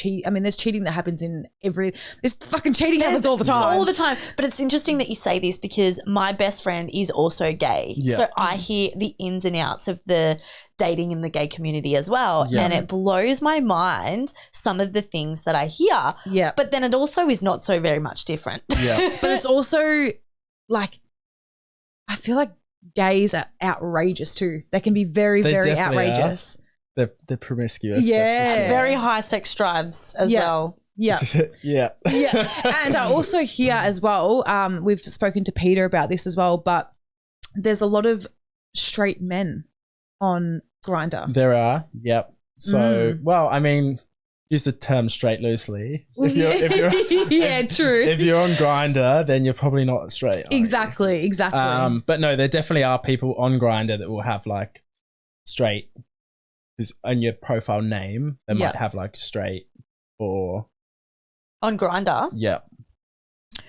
there's cheating that happens there's fucking cheating happens all the time. All the time. But it's interesting that you say this because my best friend is also gay. Yeah. So I hear the ins and outs of the dating in the gay community as well. Yeah. And it blows my mind some of the things that I hear. Yeah. But then it also is not so very much different. Yeah. But it's also like, I feel like gays are outrageous too. They can be very, very outrageous. They're promiscuous. Yeah. Very high sex drives as well. Yeah. Yeah. Yeah. And I also hear as well, we've spoken to Peter about this as well, but there's a lot of straight men on Grindr. There are. Yep. So, well, I mean, use the term straight loosely. If you're, yeah, true. If you're on Grindr, then you're probably not straight. Exactly. But no, there definitely are people on Grindr that will have like straight, because on your profile name, they might have like straight or on Grindr. Yeah.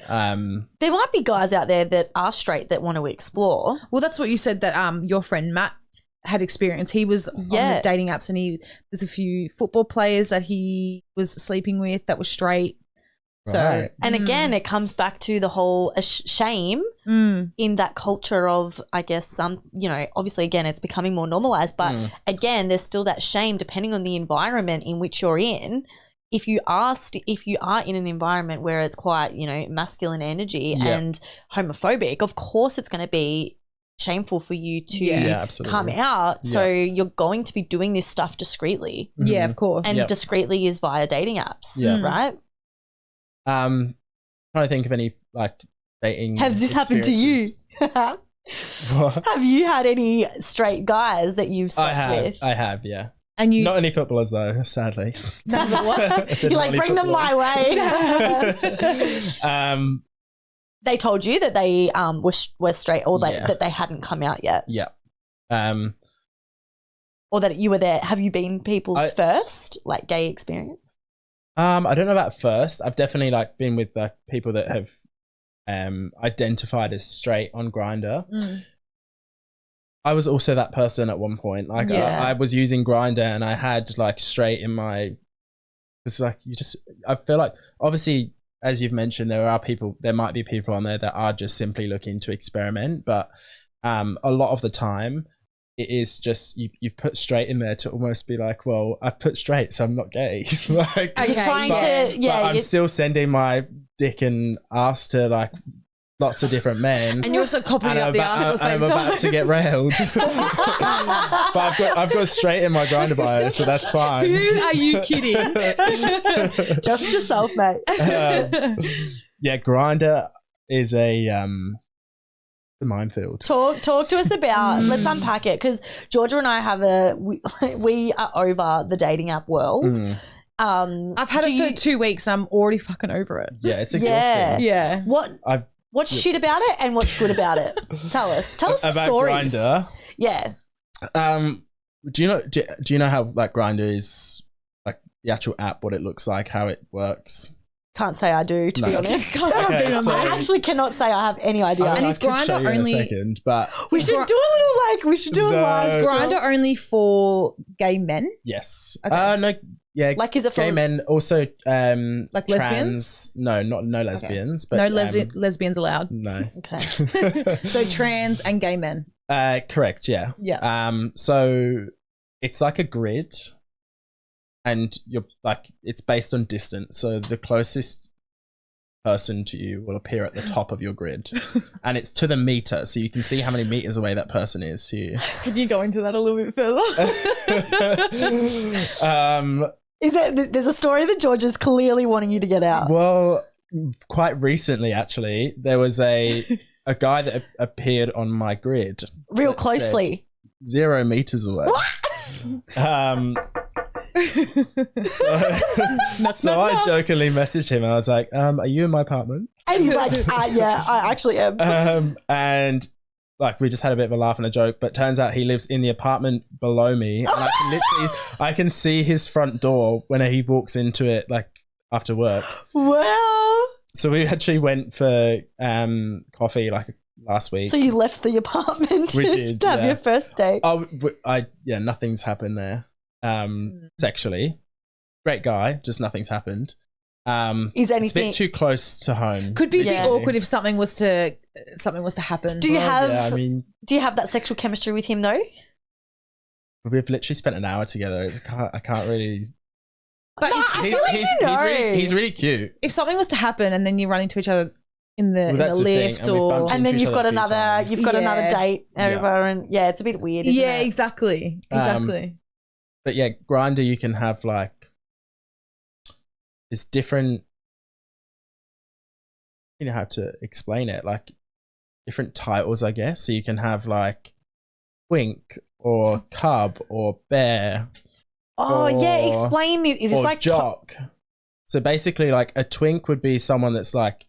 There might be guys out there that are straight that want to explore. Well, that's what you said that your friend Matt had experience. He was on the dating apps, and there's a few football players that he was sleeping with that were straight. So, and again, it comes back to the whole shame in that culture of, I guess, some, obviously, again, it's becoming more normalized, but again, there's still that shame depending on the environment in which you're in. If you are in an environment where it's quite, masculine energy and homophobic, of course it's going to be shameful for you to come out. So you're going to be doing this stuff discreetly. Yeah, of course. And discreetly is via dating apps, right? Trying to think of any like dating. Has this happened to you? Have you had any straight guys that you've slept with? I have, yeah. And you not any footballers though, sadly. No, what? You're like, bring them my way. They told you that they were straight, or that they hadn't come out yet. Yeah. Or that you were there. Have you been people's first like gay experience? I don't know about first. I've definitely like been with like people that have identified as straight on Grindr. I was also that person at one point. Like I was using Grindr and I had like straight in my. It's like I feel like obviously, as you've mentioned, there might be people on there that are just simply looking to experiment, but a lot of the time it is just you've put straight in there to almost be like, well, I've put straight, so I'm not gay. Like, you're trying but I'm still sending my dick and ass to like lots of different men, and you're also copying up the ass at the same time. I'm about to get railed, but I've got straight in my Grindr bio, so that's fine. Who are you kidding? Just yourself, mate. Yeah, Grindr is a minefield. Talk to us about. Let's unpack it, because Georgia and I have we are over the dating app world. I've had it for 2 weeks and I'm already fucking over it. Yeah, it's exhausting. Yeah. What's shit about it and what's good about it? Tell us some about stories. Grindr. Yeah. Do you know how like Grindr is, like the actual app, what it looks like, how it works? Can't say I do, to be honest. I actually cannot say I have any idea. And is Grindr only? Second, but we should do a live. Is Grindr only for gay men? Yes. Okay. No. Yeah. Like, is it gay for men? Also, like trans, lesbians? No, no lesbians. Okay. But no lesbians allowed. No. Okay. So trans and gay men. Correct. Yeah. Yeah. So it's like a grid. And you're like, it's based on distance. So the closest person to you will appear at the top of your grid, and it's to the meter, so you can see how many meters away that person is to you. Can you go into that a little bit further? There's a story that George is clearly wanting you to get out. Well, quite recently, actually, there was a guy that appeared on my grid Real closely. 0 meters away. So I jokingly messaged him and I was like, are you in my apartment? And he's like, yeah, I actually am. And like we just had a bit of a laugh and a joke, but turns out he lives in the apartment below me, and I can see his front door when he walks into it, like after work. Wow. So we actually went for coffee like last week. So you left the apartment We did, to have your first date. Oh, nothing's happened there. Sexually, great guy, just nothing's happened. Is anything it's a bit too close to home? Could be a bit awkward if something was to happen. Do you have that sexual chemistry with him though? We've literally spent an hour together. I can't really. But he's really cute. If something was to happen and then you run into each other in the lift, and then you've got another date over, and it's a bit weird. Isn't it? Exactly. But yeah, Grindr, you can have like, it's different. You know how to explain it, like different titles, I guess. So you can have like twink or cub or bear. Explain it. Is this like jock? So basically, like a twink would be someone that's like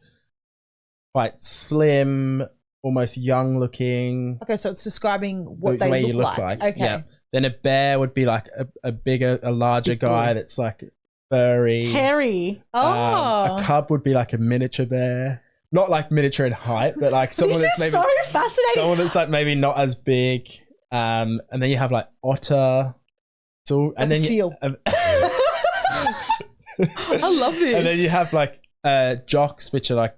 quite slim, almost young looking. Okay, so it's describing what the way they you look like. Okay. Yeah. Then a bear would be like a larger guy that's like furry. Hairy. A cub would be like a miniature bear. Not like miniature in height, but like someone that's maybe so fascinating. Someone that's like maybe not as big. And then you have like otter. So and then seal. I love this. And then you have like jocks, which are like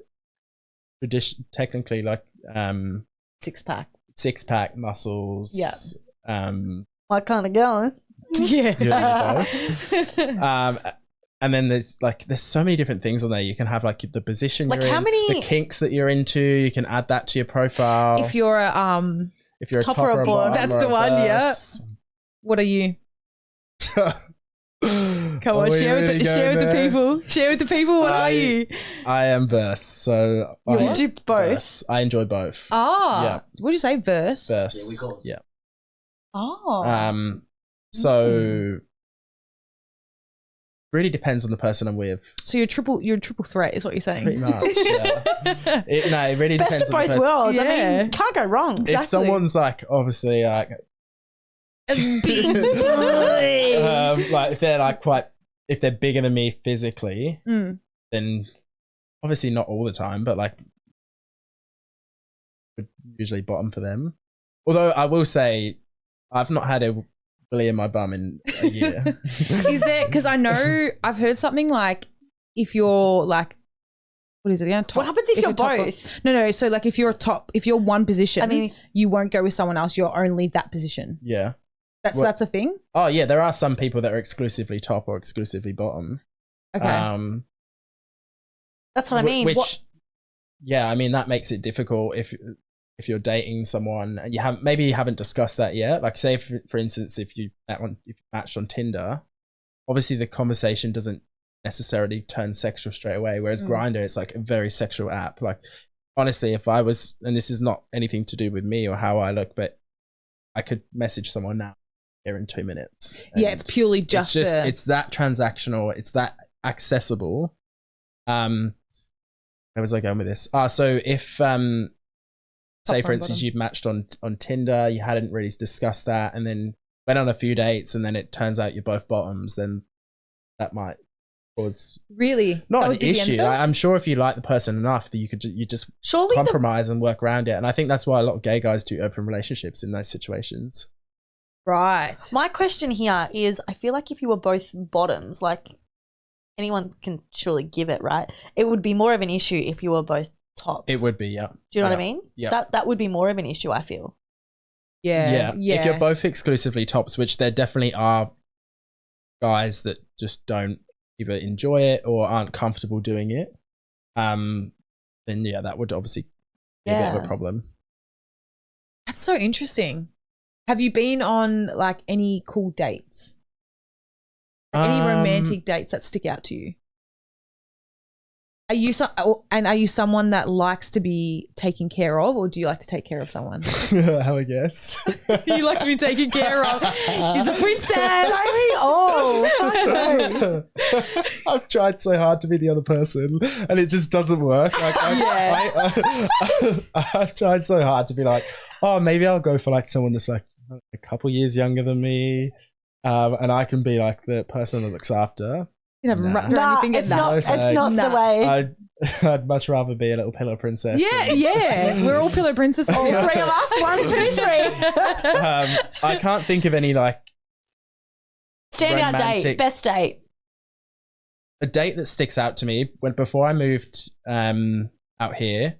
technically like six pack muscles. Yeah. My kind of going. Yeah. And then there's so many different things on there. You can have like the position like you're how in, many the kinks that you're into. You can add that to your profile. If you're a top or a bottom, that's the one. Yeah. What are you? Come on, share with the people. Share with the people. What are you? I am verse. So you do both. Verse. I enjoy both. Yeah. What did you say? Verse. Verse. Yeah, we call it. Yeah. Oh. So really depends on the person I'm with. So you're triple threat, is what you're saying. Pretty much. Yeah. It really depends Best of both worlds. Yeah. I mean, can't go wrong. If someone's like obviously like like if they're bigger than me physically, then obviously not all the time, but like would usually bottom for them. Although I will say I've not had a willy in my bum in a year. Is there, because I know I've heard something like if you're like, what is it again? Top, what happens if you're top both? No. So like if you're one position, I mean, you won't go with someone else. You're only that position. Yeah. That's a thing? Oh yeah, there are some people that are exclusively top or exclusively bottom. Okay. That's what I mean. Yeah, I mean that makes it difficult if you're dating someone and you haven't discussed that yet. Like say for instance, if you matched on Tinder, obviously the conversation doesn't necessarily turn sexual straight away. Whereas Grindr, it's like a very sexual app. Like honestly, if I was, and this is not anything to do with me or how I look, but I could message someone now here in 2 minutes. Yeah, it's purely just it's that transactional, it's that accessible. Where was I going with this? So if say for instance you've matched on Tinder, you hadn't really discussed that, and then went on a few dates, and then it turns out you're both bottoms, then that might cause really not an issue. I'm sure if you like the person enough that you just surely compromise and work around it. And I think that's why a lot of gay guys do open relationships in those situations. Right. My question here is, I feel like if you were both bottoms, like anyone can surely give it, right? It would be more of an issue if you were both tops. It would be, yeah. Do you know what I mean? Yeah. That would be more of an issue, I feel. Yeah. If you're both exclusively tops, which there definitely are guys that just don't either enjoy it or aren't comfortable doing it. then yeah, that would obviously be a bit of a problem. That's so interesting. Have you been on like any cool dates? Like, any romantic dates that stick out to you? Are you someone that likes to be taken care of, or do you like to take care of someone? How I guess. You like to be taken care of. She's a princess. I've tried so hard to be the other person, and it just doesn't work. Like, I've tried so hard to be like, oh, maybe I'll go for like someone that's like a couple years younger than me, and I can be like the person that looks after. You haven't wrapped anything in that. It's not the way. I'd much rather be a little pillow princess. Yeah. We're all pillow princesses. All three of us. 1, 2, 3. I can't think of any like standout date, best date. A date that sticks out to me before I moved out here,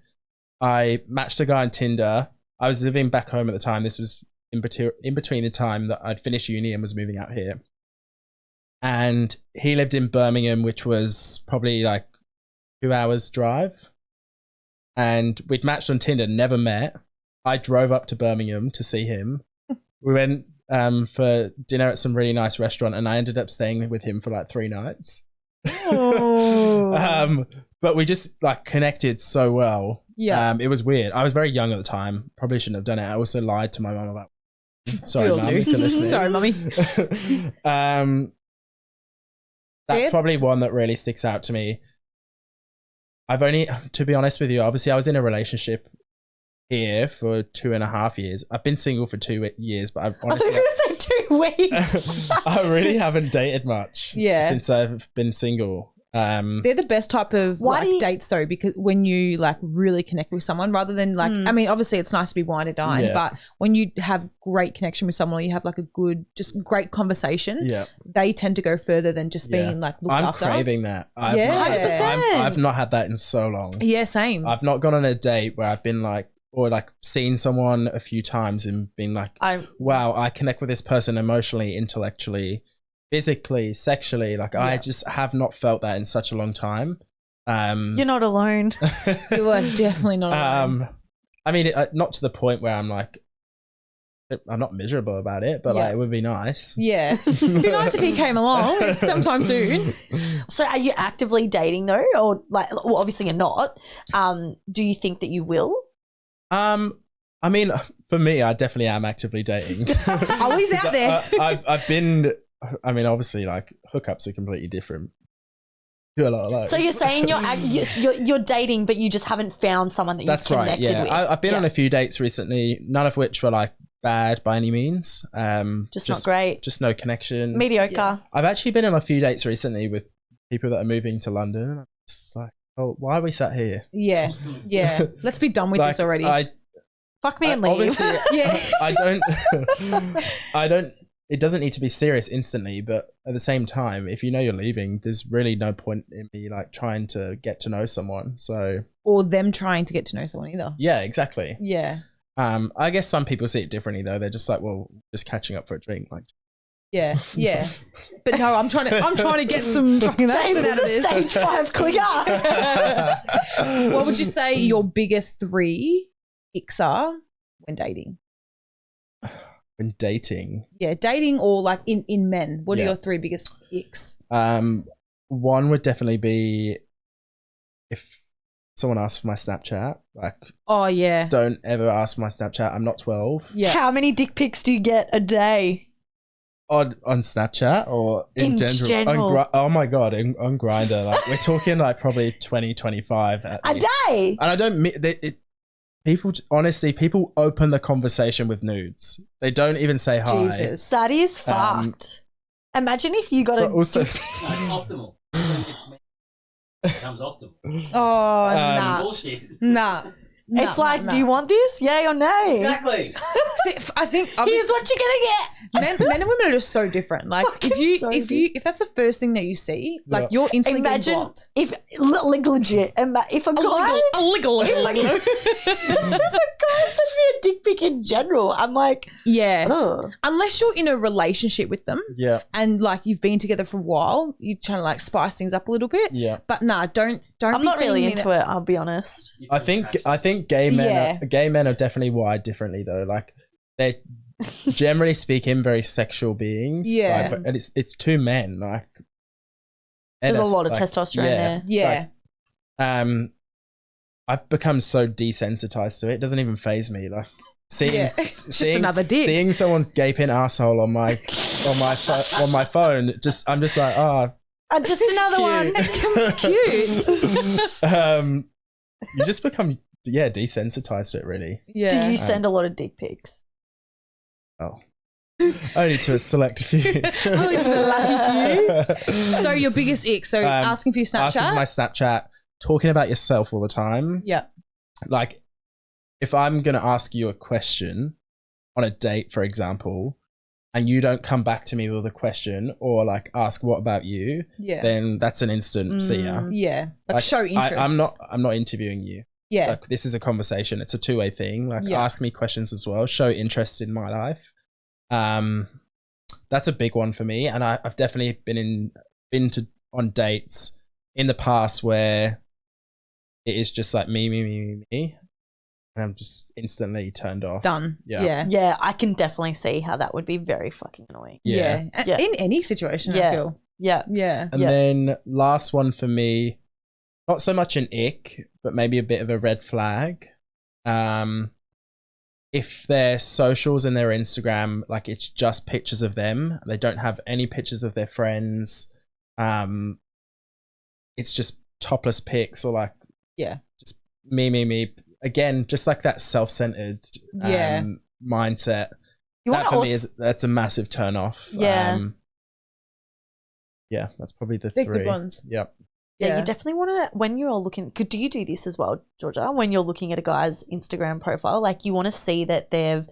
I matched a guy on Tinder. I was living back home at the time. This was in between the time that I'd finished uni and was moving out here. And he lived in Birmingham, which was probably like 2 hours drive. And we'd matched on Tinder, never met. I drove up to Birmingham to see him. We went for dinner at some really nice restaurant, and I ended up staying with him for like 3 nights. Oh. But we just like connected so well. Yeah. It was weird. I was very young at the time. Probably shouldn't have done it. I also lied to my mum about it. Sorry, Mum, if you're listening. Sorry, Mummy. That's probably one that really sticks out to me. I've only, to be honest with you, obviously I was in a relationship here for 2.5 years. I've been single for 2 years, but I've honestly... I was going to say 2 weeks. I really haven't dated much since I've been single. They're the best type of dates though, because when you like really connect with someone rather than like, I mean, obviously it's nice to be wine and dine, but when you have great connection with someone or you have like a good, just great conversation, they tend to go further than just being like looked after. I'm craving that. 100%. I've not had that in so long. Yeah, same. I've not gone on a date where I've been like, or like seen someone a few times and been like, wow, I connect with this person emotionally, intellectually, physically, sexually. Like I just have not felt that in such a long time. You're not alone. You are definitely not alone. I mean, not to the point where I'm like, I'm not miserable about it, but like it would be nice. Yeah. It'd be nice if he came along sometime soon. So are you actively dating though? Or like, well, obviously you're not. Do you think that you will? I mean, for me, I definitely am actively dating. Always out there. I've been, I mean, obviously like hookups are completely different. Do a lot of those. So you're saying you're dating, but you just haven't found someone that you've connected with. I've been on a few dates recently, none of which were like bad by any means. Just not great. Just no connection. Mediocre. Yeah. I've actually been on a few dates recently with people that are moving to London. I'm just like, oh, why are we sat here? Yeah. Yeah. Let's be done with this already. Fuck me and leave. I don't, it doesn't need to be serious instantly, but at the same time, if you know you're leaving, there's really no point in me like trying to get to know someone. So, or them trying to get to know someone either. Yeah, exactly. Yeah. I guess some people see it differently though. They're just like, well, just catching up for a drink. Like, yeah. But no, I'm trying to get some fucking action out of this. Stage 5 clicker. What would you say your biggest 3 icks are when dating? When dating? Yeah, dating or like in men. What are your 3 biggest icks? One would definitely be if someone asks for my Snapchat. Like, oh yeah, don't ever ask for my Snapchat. I'm not 12. Yeah. How many dick pics do you get a day? On Snapchat or in general? Oh my God, on Grindr. Like, we're talking like probably 20, 25 at a least. day. And I don't... People, honestly, people open the conversation with nudes. They don't even say hi. Jesus. That is fucked. Imagine if you got a... Also, it's optimal. It's me. It becomes optimal. Oh, nah. Bullshit. Nah. It's like, do you want this? Yay or nay? Exactly. See, I think here's what you're gonna get. Men and women are just so different. Like if that's the first thing that you see, like you're instantly imagine blocked. If legit, if a guy sends me a dick pic in general, I'm like, unless you're in a relationship with them, yeah, and like you've been together for a while, you're trying to like spice things up a little bit, yeah. But nah, don't don't. I'm be not really sending me into it. I'll be honest. I think gay men are definitely wired differently though. Like they generally speaking very sexual beings. Yeah. Like, and it's two men. Like There's a lot of like, testosterone there. Yeah. I've become so desensitized to it. It doesn't even faze me. Like seeing, It's just another dick. Seeing someone's gaping asshole on my phone. I'm just like, oh, Just another one. Cute. You just become desensitized to it. Really. Yeah. Do you send a lot of dick pics? Oh. Only to a select few. Only to the lucky few. So your biggest ick. So asking for your Snapchat. Asking for my Snapchat. Talking about yourself all the time. Yeah. Like, if I'm going to ask you a question on a date, for example, and you don't come back to me with a question or like ask what about you, then that's an instant see ya. Yeah. Like show interest. I'm not interviewing you. Yeah. Like this is a conversation. It's a two-way thing. Like ask me questions as well. Show interest in my life. That's a big one for me. And I've definitely been on dates in the past where it is just like me. And I'm just instantly turned off. Done. Yeah. Yeah, I can definitely see how that would be very fucking annoying. Yeah. In any situation, I feel. Yeah. Yeah. And then last one for me, not so much an ick, but maybe a bit of a red flag. If their socials and their Instagram, like it's just pictures of them, they don't have any pictures of their friends. It's just topless pics or like just me. Again, just like that self-centered mindset. That for me that's a massive turn off. Yeah. That's probably the Big three. good ones. Yep. Yeah, you definitely want to, when you're looking, do you do this as well, Georgia? When you're looking at a guy's Instagram profile, like you want to see that they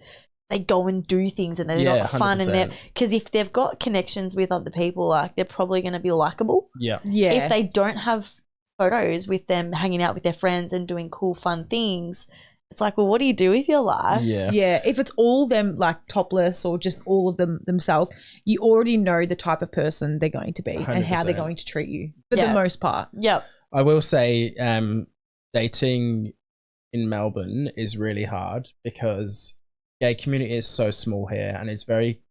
go and do things and they've got fun 100%. and they're, because if they've got connections with other people, like they're probably going to be likable. Yeah. Yeah. If they don't have photos with them hanging out with their friends and doing cool, fun things, it's like, well, what do you do with your life? Yeah. Yeah. If it's all them like topless or just all of them themselves, you already know the type of person they're going to be and how they're 100%. going to treat you for the most part. Yep. I will say dating in Melbourne is really hard because gay community is so small here and it's very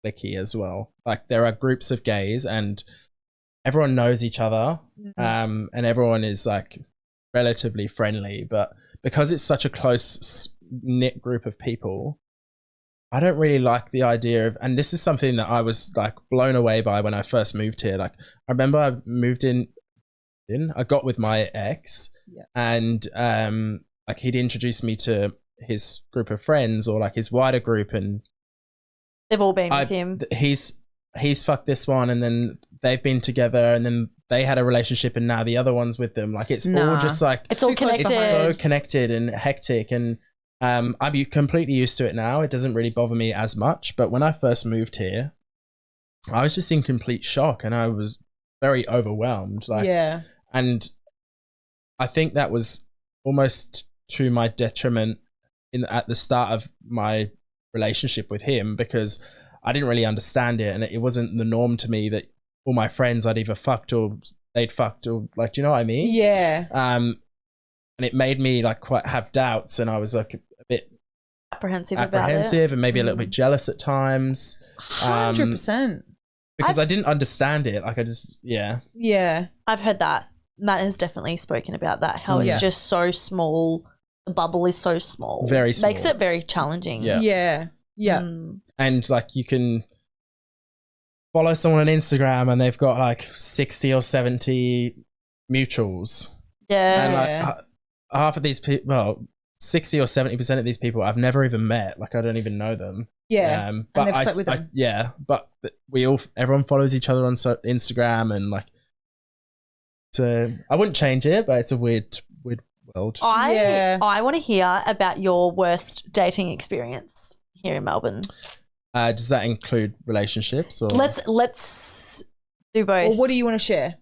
cliquey as well. Like there are groups of gays and everyone knows each other and everyone is like relatively friendly, but because it's such a close knit group of people, I don't really like the idea of, and this is something that I was like blown away by when I first moved here. Like I remember I moved I got with my ex and like he'd introduced me to his group of friends or like his wider group and they've all been with him. He's fucked this one and then they've been together and then they had a relationship and now the other one's with them. Like it's all just like it's all connected. It's so connected and hectic and I'm completely used to it now. It doesn't really bother me as much. But when I first moved here, I was just in complete shock and I was very overwhelmed. Like and I think that was almost to my detriment at the start of my relationship with him because I didn't really understand it and it wasn't the norm to me that all my friends I'd either fucked or they'd fucked or like, do you know what I mean? Yeah. And it made me like quite have doubts and I was like a bit apprehensive about it. And maybe a little bit jealous at times. 100%. Because I didn't understand it. Like I just, Yeah. I've heard that. Matt has definitely spoken about that, how it's just so small. The bubble is so small. Very small. Makes it very challenging. Yeah. And like you can follow someone on Instagram and they've got like 60 or 70 mutuals. Yeah. And like half of these people, well, 60 or 70% of these people I've never even met. Like I don't even know them. Yeah. But and they've slept with them. but everyone follows each other on Instagram and like, so I wouldn't change it, but it's a weird world. I want to hear about your worst dating experience here in Melbourne. Does that include relationships or let's do both? Or what do you want to share?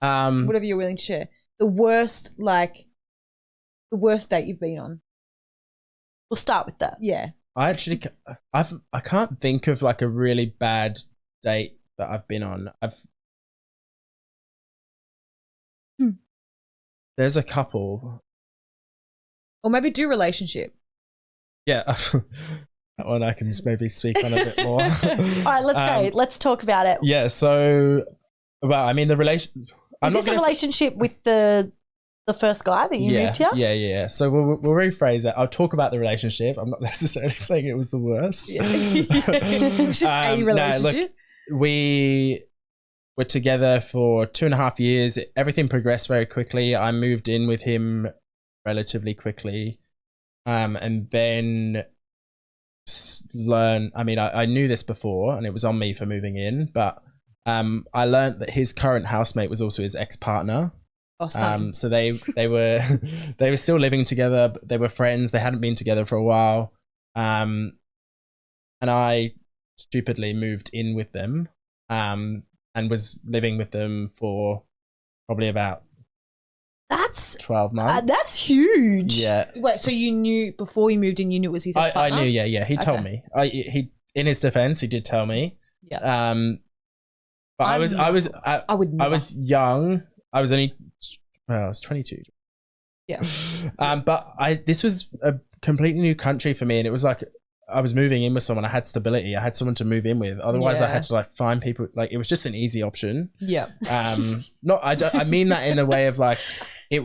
Whatever you're willing to share. The worst date you've been on. We'll start with that. Yeah. I can't think of like a really bad date that I've been on. there's a couple. Or maybe do relationship. Yeah. That one I can maybe speak on a bit more. All right, let's go. Let's talk about it. Yeah. So, well, I mean, the relation. Is this a relationship with the first guy that you moved here? Yeah. So we'll rephrase it. I'll talk about the relationship. I'm not necessarily saying it was the worst. Yeah. It's just a relationship. No, look, we were together for 2.5 years. Everything progressed very quickly. I moved in with him relatively quickly. And then I knew this before and it was on me for moving in, but I learned that his current housemate was also his ex-partner. So they were they were still living together, but they were friends. They hadn't been together for a while. And I stupidly moved in with them and was living with them for probably about 12 months. That's huge. Yeah. Wait, so you knew before you moved in, you knew it was his ex-partner? I knew, yeah. He told me. He in his defense, he did tell me. Yeah. But I was young. I was 22. Yeah. But this was a completely new country for me, and it was like I was moving in with someone. I had stability. I had someone to move in with. Otherwise, I had to like find people. Like it was just an easy option. Yeah. I mean that in the way of like it.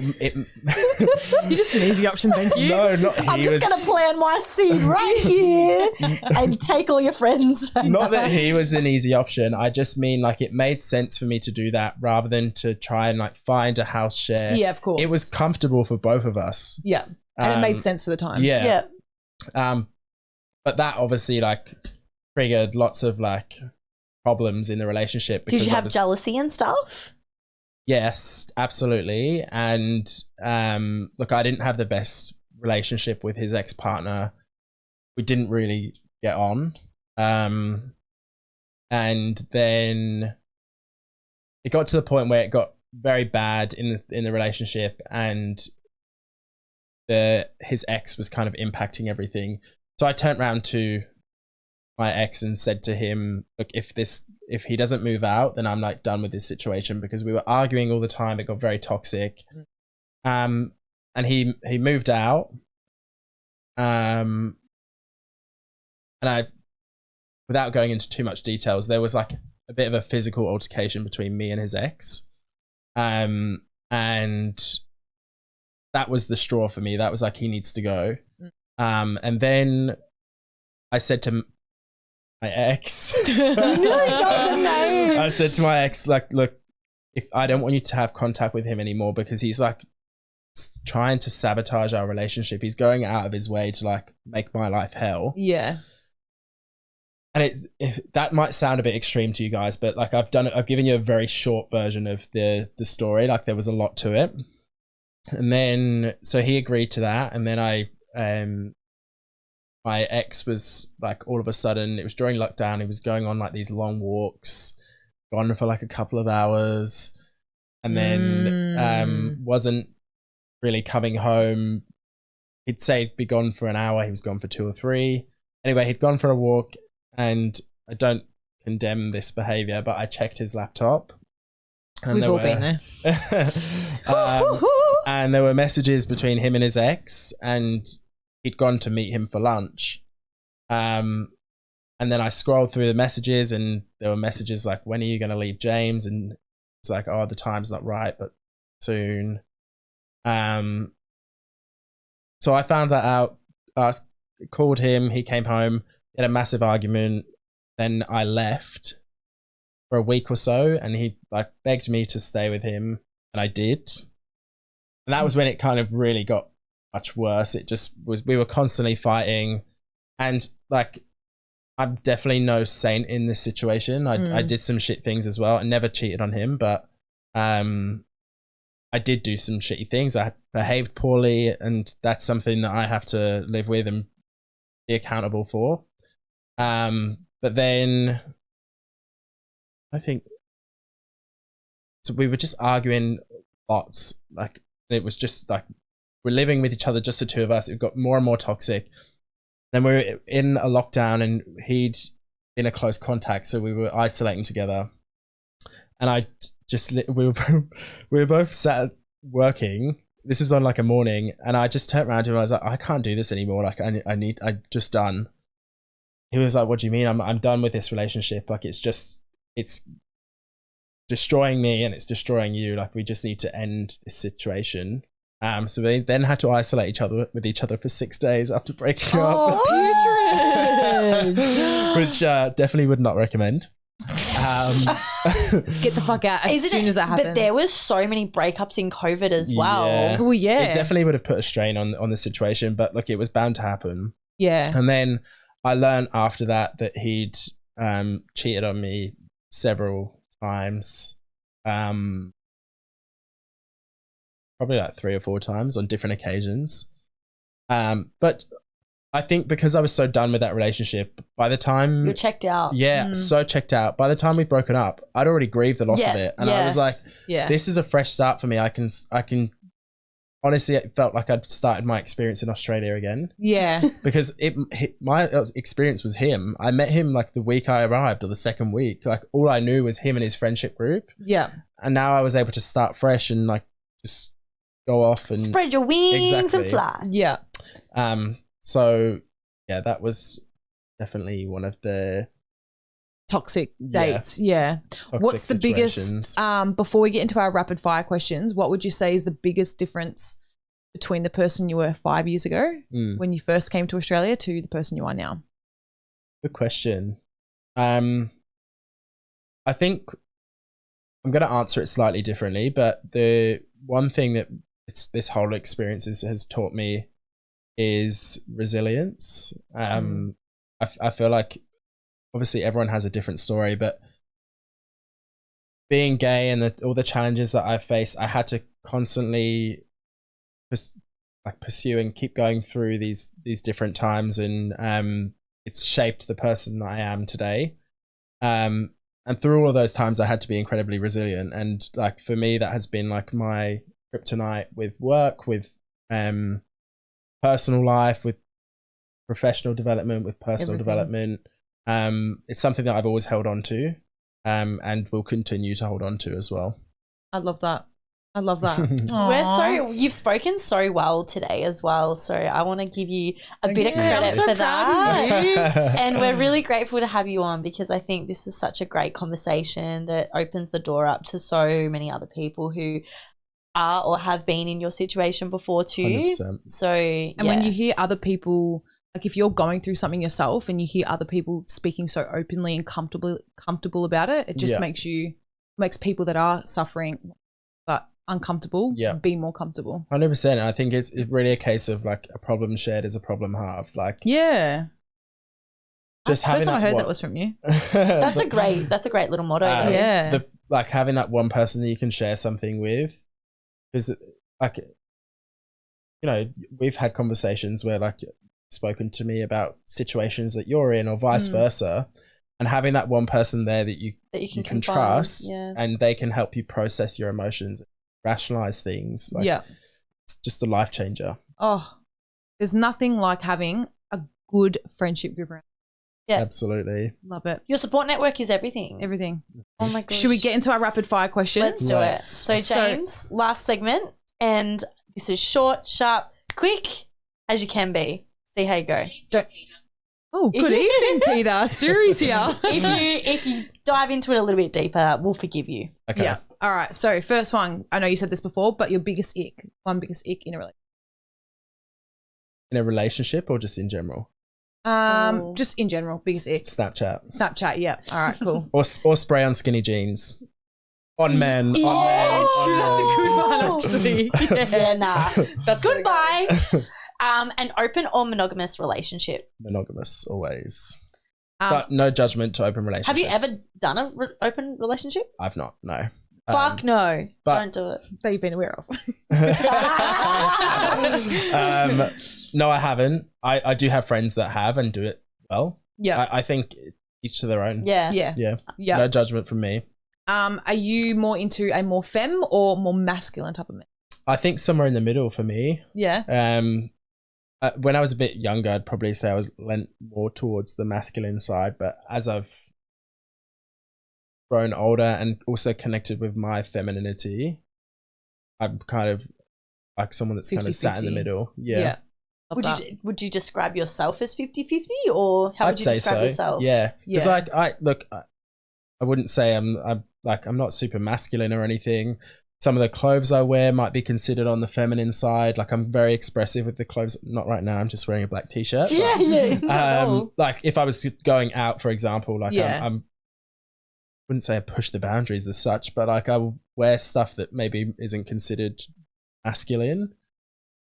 You're just an easy option, thank you. No, not he. I'm just gonna plant my seed right here and take all your friends. Not that he was an easy option. I just mean like it made sense for me to do that rather than to try and like find a house share. Yeah, of course. It was comfortable for both of us. Yeah, and it made sense for the time. Yeah. But that obviously like triggered lots of like problems in the relationship. Did you have jealousy and stuff? Yes, absolutely. And look, I didn't have the best relationship with his ex-partner. We didn't really get on. And then it got to the point where it got very bad in the relationship, and his ex was kind of impacting everything. So I turned around to my ex and said to him, look, if he doesn't move out, then I'm like done with this situation, because we were arguing all the time. It got very toxic. And he moved out. And without going into too much details, there was like a bit of a physical altercation between me and his ex. And that was the straw for me. That was like, he needs to go. And then I said to my ex, I said to my ex, like, look, if I don't want you to have contact with him anymore, because he's like trying to sabotage our relationship. He's going out of his way to like make my life hell. Yeah. And that might sound a bit extreme to you guys, but like I've given you a very short version of the story. Like there was a lot to it. And then, so he agreed to that. And then my ex was like, all of a sudden, it was during lockdown, he was going on like these long walks, gone for like a couple of hours, and then wasn't really coming home. He'd say he'd be gone for an hour, he was gone for 2 or 3. Anyway, he'd gone for a walk, and I don't condemn this behavior, but I checked his laptop. And we've all been there. And there were messages between him and his ex, and he'd gone to meet him for lunch. And then I scrolled through the messages, and there were messages like, when are you going to leave James? And it's like, oh, the time's not right, but soon. So I found that out, called him, he came home, had a massive argument. Then I left for a week or so, and he like begged me to stay with him, and I did. And that was when it kind of really got much worse. It just was, we were constantly fighting, and like, I'm definitely no saint in this situation. I did some shit things as well. I never cheated on him, but I did do some shitty things. I behaved poorly, and that's something that I have to live with and be accountable for. But then I think, so we were just arguing lots. Like, it was just like, we're living with each other, just the two of us. It got more and more toxic. Then we were in a lockdown, and he'd been a close contact, so we were isolating together. And I just, we were both sat working, this was on like a morning, and I just turned around to him. I was like, I can't do this anymore. Like I'm just done. He was like, what do you mean? I'm done with this relationship. Like it's destroying me and it's destroying you. Like we just need to end this situation. So they then had to isolate each other for 6 days after breaking up. Which definitely would not recommend. Get the fuck out as soon as that happens. But there was so many breakups in COVID as well. Yeah. Oh yeah. It definitely would have put a strain on the situation, but look, it was bound to happen. Yeah. And then I learned after that he'd cheated on me several times. Probably like 3 or 4 times on different occasions. But I think because I was so done with that relationship, by the time You're checked out. Yeah, so checked out. By the time we'd broken up, I'd already grieved the loss of it. And I was like, this is a fresh start for me. I can honestly, it felt like I'd started my experience in Australia again. Yeah. Because my experience was him. I met him like the week I arrived or the second week. Like all I knew was him and his friendship group. Yeah. And now I was able to start fresh and like just go off and spread your wings and fly. Yeah. So yeah, that was definitely one of the toxic dates. Yeah. toxic What's the situations. biggest, before we get into our rapid fire questions, what would you say is the biggest difference between the person you were 5 years ago when you first came to Australia to the person you are now? Good question. I think I'm going to answer it slightly differently, but the one thing that this whole experience has taught me is resilience. I feel like obviously everyone has a different story, but being gay and all the challenges that I faced, I had to constantly pursue and keep going through these different times, and it's shaped the person that I am today. And through all of those times, I had to be incredibly resilient. And like for me, that has been like my kryptonite with work, with personal life, with professional development, with personal development. It's something that I've always held on to, and will continue to hold on to as well. I love that. I love that. You've spoken so well today as well. So I want to give you a bit of credit I'm so for proud of you. that. And we're really grateful to have you on, because I think this is such a great conversation that opens the door up to so many other people who are or have been in your situation before too. 100%. So, and when you hear other people, like if you're going through something yourself and you hear other people speaking so openly and comfortable about it, it just makes people that are suffering but uncomfortable be more comfortable. 100%. I think it's really a case of like a problem shared is a problem halved. Like just having first time I heard that was from you. that's a great little motto. Like having that one person that you can share something with, because like, you know, we've had conversations where like spoken to me about situations that you're in or vice versa, and having that one person there that you can trust, and they can help you process your emotions, rationalize things. Like, it's just a life changer. Oh, there's nothing like having a good friendship group around. Yeah, absolutely. Love it. Your support network is everything. Everything. Oh my gosh. Should we get into our rapid fire questions? Let's do it. So James, last segment, and this is short, sharp, quick as you can be. See how you go. Oh, good evening, Peter. Suri's here. If you dive into it a little bit deeper, we'll forgive you. Okay. Yeah. All right. So first one, I know you said this before, but your biggest ick. One biggest ick in a relationship. In a relationship or just in general? Just in general, biggest ick. Snapchat. Yeah. All right. Cool. or spray on skinny jeans. On men. That's a good one, actually. Yeah, nah. That's goodbye. An open or monogamous relationship? Monogamous, always. But no judgment to open relationships. Have you ever done an open relationship? I've not, no. Fuck no. Don't do it. That you've been aware of. No, I haven't. I do have friends that have and do it well. Yeah. I think each to their own. Yeah. No judgment from me. Are you more into a more femme or more masculine type of man? I think somewhere in the middle for me. Yeah. When I was a bit younger, I'd probably say I was lent more towards the masculine side, but as I've grown older and also connected with my femininity, I'm kind of like someone that's kind of 50-50. sat in the middle. Yeah. Love that. Would you describe yourself as 50-50 or how would I'd you say describe so. yourself? Yeah. It's Yeah. like I wouldn't say I'm not super masculine or anything. Some of the clothes I wear might be considered on the feminine side. Like I'm very expressive with the clothes. Not right now. I'm just wearing a black t-shirt. Yeah. Like if I was going out, for example, like Yeah. I'm wouldn't say I push the boundaries as such, but like I will wear stuff that maybe isn't considered masculine.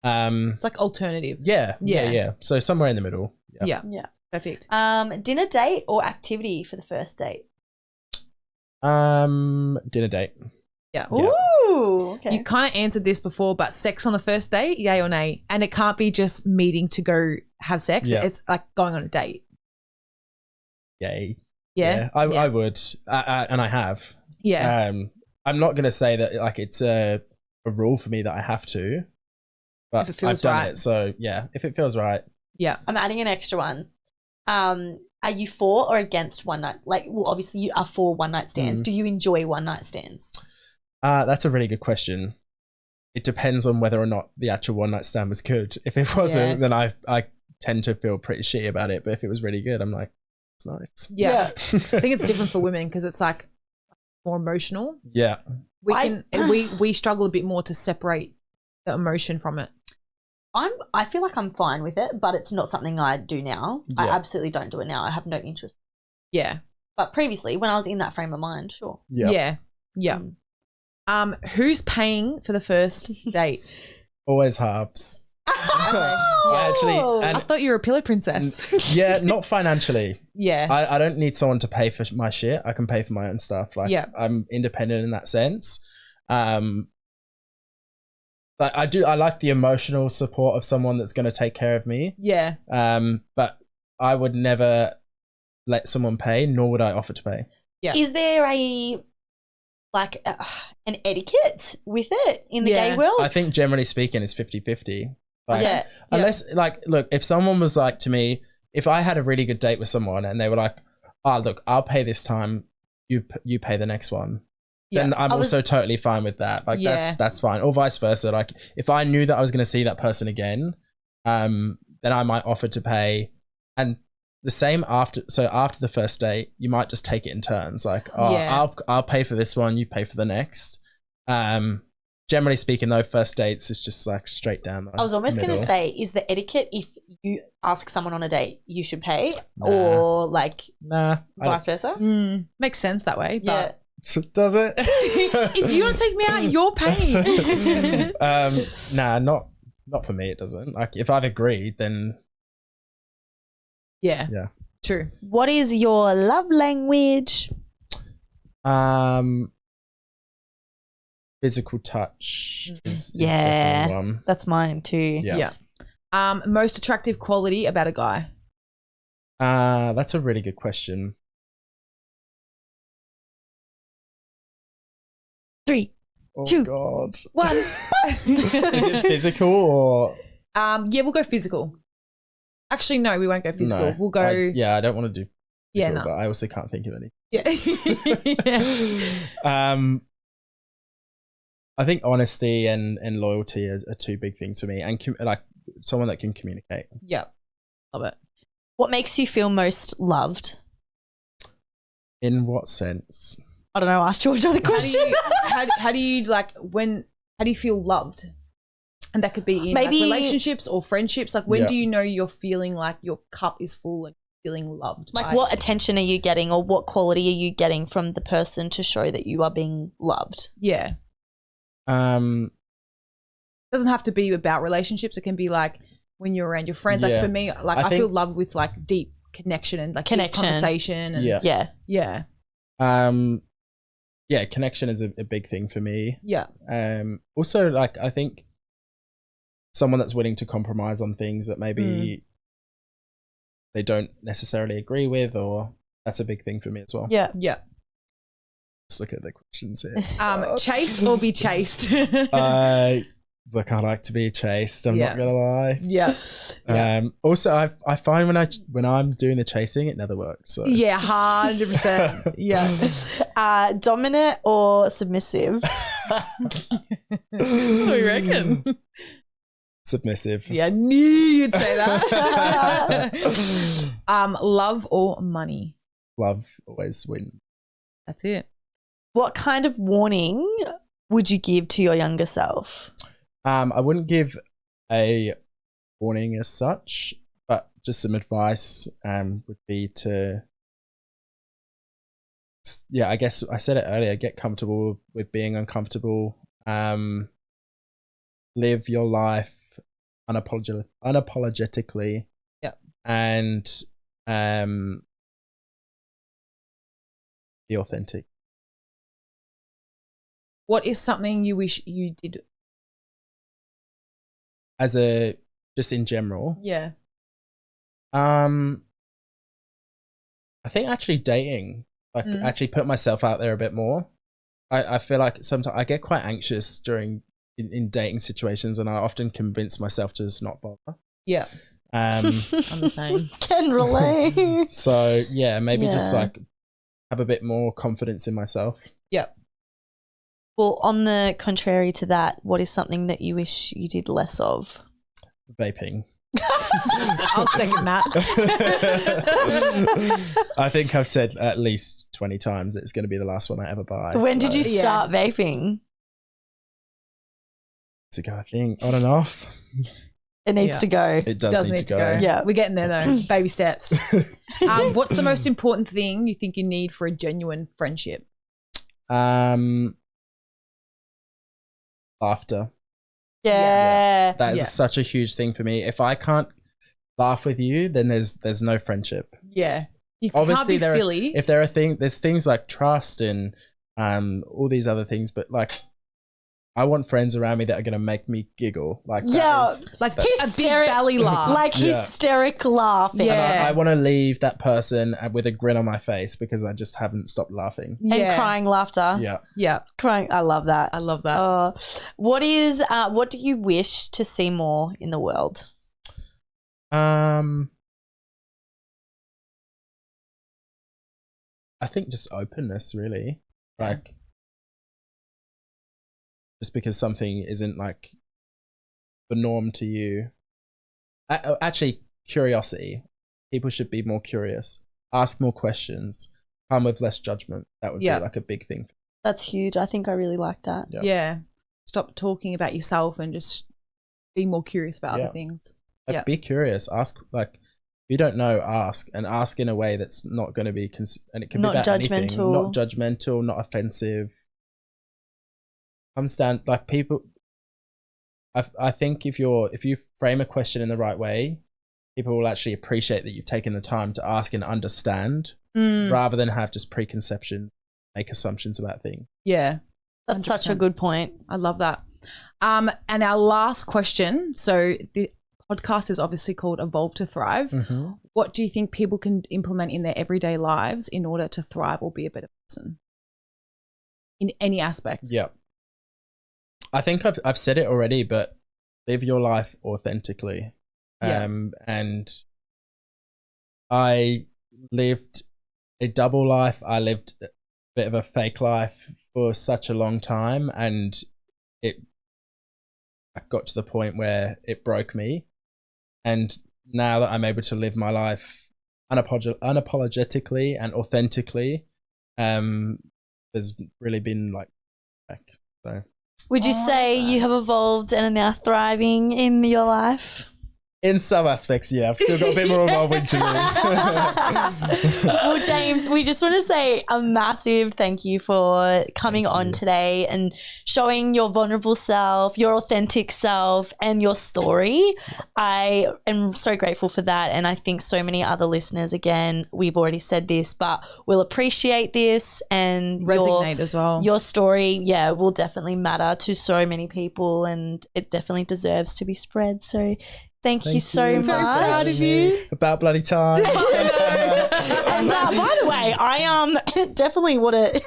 It's like alternative. Yeah. So somewhere in the middle. Yeah. Yeah. Perfect. Dinner date or activity for the first date? Dinner date. Yeah. Yeah. Ooh. Okay. You kind of answered this before, but sex on the first date, yay or nay? And it can't be just meeting to go have sex. Yeah. It's like going on a date. Yay. Yeah. I would, and I have. Yeah. I'm not gonna say that like it's a rule for me that I have to, but If it feels I've done right. it. So yeah, if it feels right. Yeah. I'm adding an extra one. Are you for or against one night? Like, well, obviously you are for one night stands. Do you enjoy one night stands? That's a really good question. It depends on whether or not the actual one night stand was good. If it wasn't, then I tend to feel pretty shitty about it. But if it was really good, I'm like, it's nice. Yeah. I think it's different for women because it's like more emotional. Yeah. We struggle a bit more to separate the emotion from it. I feel like I'm fine with it, but it's not something I do now. I Yeah. absolutely don't do it now. I have no interest. Yeah. But previously, when I was in that frame of mind, sure. Yeah. Yeah. Who's paying for the first date? Always halves. Oh! Actually, I thought you were a pillow princess. Yeah, not financially. Yeah. I don't need someone to pay for my shit. I can pay for my own stuff. Like, Yeah. I'm independent in that sense. But I like the emotional support of someone that's going to take care of me. Yeah. But I would never let someone pay, nor would I offer to pay. Yeah. Is there an etiquette with it in the Yeah. gay world? I think generally speaking, it's 50-50. Like, yeah. unless, like, look, if someone was like to me, if I had a really good date with someone and they were like, oh, look, I'll pay this time, you pay the next one. Then I'm also totally fine with that. Like that's fine. Or vice versa. Like if I knew that I was going to see that person again, then I might offer to pay. And the same after the first date, you might just take it in turns. Like, I'll pay for this one, you pay for the next. Generally speaking, though, first dates is just like straight down. I was almost going to say, is the etiquette if you ask someone on a date, you should pay, or like vice versa? Makes sense that way. But Yeah. Does it? if you want to take me out, you're paying. Not for me. It doesn't. Like if I've agreed, then Yeah. True. What is your love language? physical touch is Yeah. definitely one. That's mine too. Yeah. Most attractive quality about a guy. That's a really good question. 3, Oh 2, God. 1. Is it physical or Yeah, we'll go physical. Actually, no, we won't go physical. no? We'll go. I don't want to do Yeah, physical, no. but I also can't think of any. Yeah. I think honesty and loyalty are two big things for me, and like someone that can communicate. Yep. Love it. What makes you feel most loved? In what sense? I don't know. Ask George the question. How do you like when? How do you feel loved? And that could be in Maybe- like relationships or friendships. Like when Yeah. do you know you're feeling like your cup is full and feeling loved? Like by- what attention are you getting, or what quality are you getting from the person to show that you are being loved? Yeah. Doesn't have to be about relationships. It can be like when you're around your friends. Like Yeah. for me, like I feel loved with like deep connection and like deep conversation. And Yeah. Yeah. Yeah. Yeah, connection is a big thing for me. Yeah. Also, like I think someone that's willing to compromise on things that maybe they don't necessarily agree with, or that's a big thing for me as well. Yeah. Yeah. Let's look at the questions here. Chase or be chased. Look, I like to be chased. I'm Yeah. not gonna lie. Yeah. Also, I find when I'm doing the chasing, it never works. So. Yeah, 100%. Yeah. Dominant or submissive? What do you reckon? Submissive. Yeah, I knew you'd say that. Love or money? Love always wins. That's it. What kind of warning would you give to your younger self? I wouldn't give a warning as such, but just some advice would be to, I guess I said it earlier, get comfortable with being uncomfortable. Live your life unapologetically. Yep. And be authentic. What is something you wish you did? Just in general. Yeah. I think actually dating, actually put myself out there a bit more. I feel like sometimes I get quite anxious in dating situations, and I often convince myself to just not bother. Yeah. I'm the same. Can relate. So yeah, maybe just like have a bit more confidence in myself. Yeah. Well, on the contrary to that, what is something that you wish you did less of? Vaping. I'll second that. I think I've said at least 20 times that it's going to be the last one I ever buy. When did you start vaping? It's a go, I think, on and off. It needs to go. It does need to go. Yeah. We're getting there though. Baby steps. What's the most important thing you think you need for a genuine friendship? Laughter. Yeah. That is such a huge thing for me. If I can't laugh with you, then there's no friendship. Yeah. You Obviously, can't be silly. If there are there's things like trust and all these other things, but like I want friends around me that are going to make me giggle. Like like a big belly laugh. Like hysteric laughing. Yeah. I want to leave that person with a grin on my face because I just haven't stopped laughing. And crying laughter. Yeah. Yeah. Crying. I love that. I love that. What do you wish to see more in the world? I think just openness, really. Like, just because something isn't like the norm to you. Actually, curiosity. People should be more curious, ask more questions, come with less judgment. That would be like a big thing. That's huge. I think I really like that. Yeah. Stop talking about yourself and just be more curious about other things. Like, be curious. Ask, like, if you don't know, ask, and ask in a way that's not going to be, and it can Not be about judgmental. anything. Not judgmental, not offensive. Understand, like, people. I think if you frame a question in the right way, people will actually appreciate that you've taken the time to ask and understand, rather than have just preconceptions, make assumptions about things. Yeah, that's 100%. such a good point. I love that. And our last question. So the podcast is obviously called Evolve to Thrive. Mm-hmm. What do you think people can implement in their everyday lives in order to thrive or be a better person in any aspect? Yeah. I think I've said it already, but live your life authentically. And I lived a double life. I lived a bit of a fake life for such a long time, and I got to the point where it broke me. And now that I'm able to live my life unapologetically and authentically, there's really been so. Would you say you have evolved and are now thriving in your life? In some aspects, yeah. I've still got a bit more evolving to do. Well, James, we just want to say a massive thank you for coming on today and showing your vulnerable self, your authentic self, and your story. I am so grateful for that. And I think so many other listeners, again, we've already said this, but will appreciate this and resonate as well. Your story, will definitely matter to so many people, and it definitely deserves to be spread. So Thank you so much. Very proud of you. About bloody time. And by the way, I definitely want to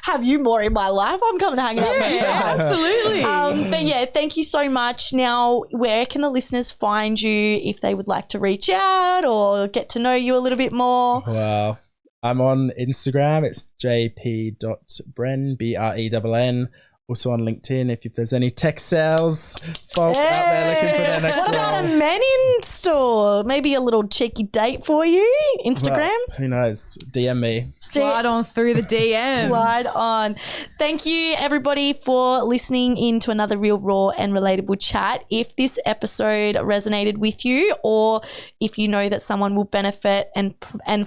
have you more in my life. I'm coming to hang out with you. Absolutely. But yeah, thank you so much. Now, where can the listeners find you if they would like to reach out or get to know you a little bit more? Well, I'm on Instagram. It's jp.brenn, Brenn. Also on LinkedIn, if there's any tech sales folk out there looking for their next What about a role. men store? Maybe a little cheeky date for you. Instagram. Well, who knows? DM me. Slide on through the DMs. Slide on. Thank you, everybody, for listening in to another real, raw, and relatable chat. If this episode resonated with you, or if you know that someone will benefit and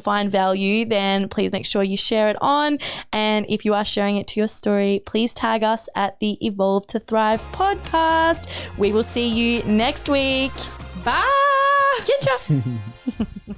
find value, then please make sure you share it on. And if you are sharing it to your story, please tag us at the Evolve to Thrive podcast. We will see you next week. Bye. Getcha.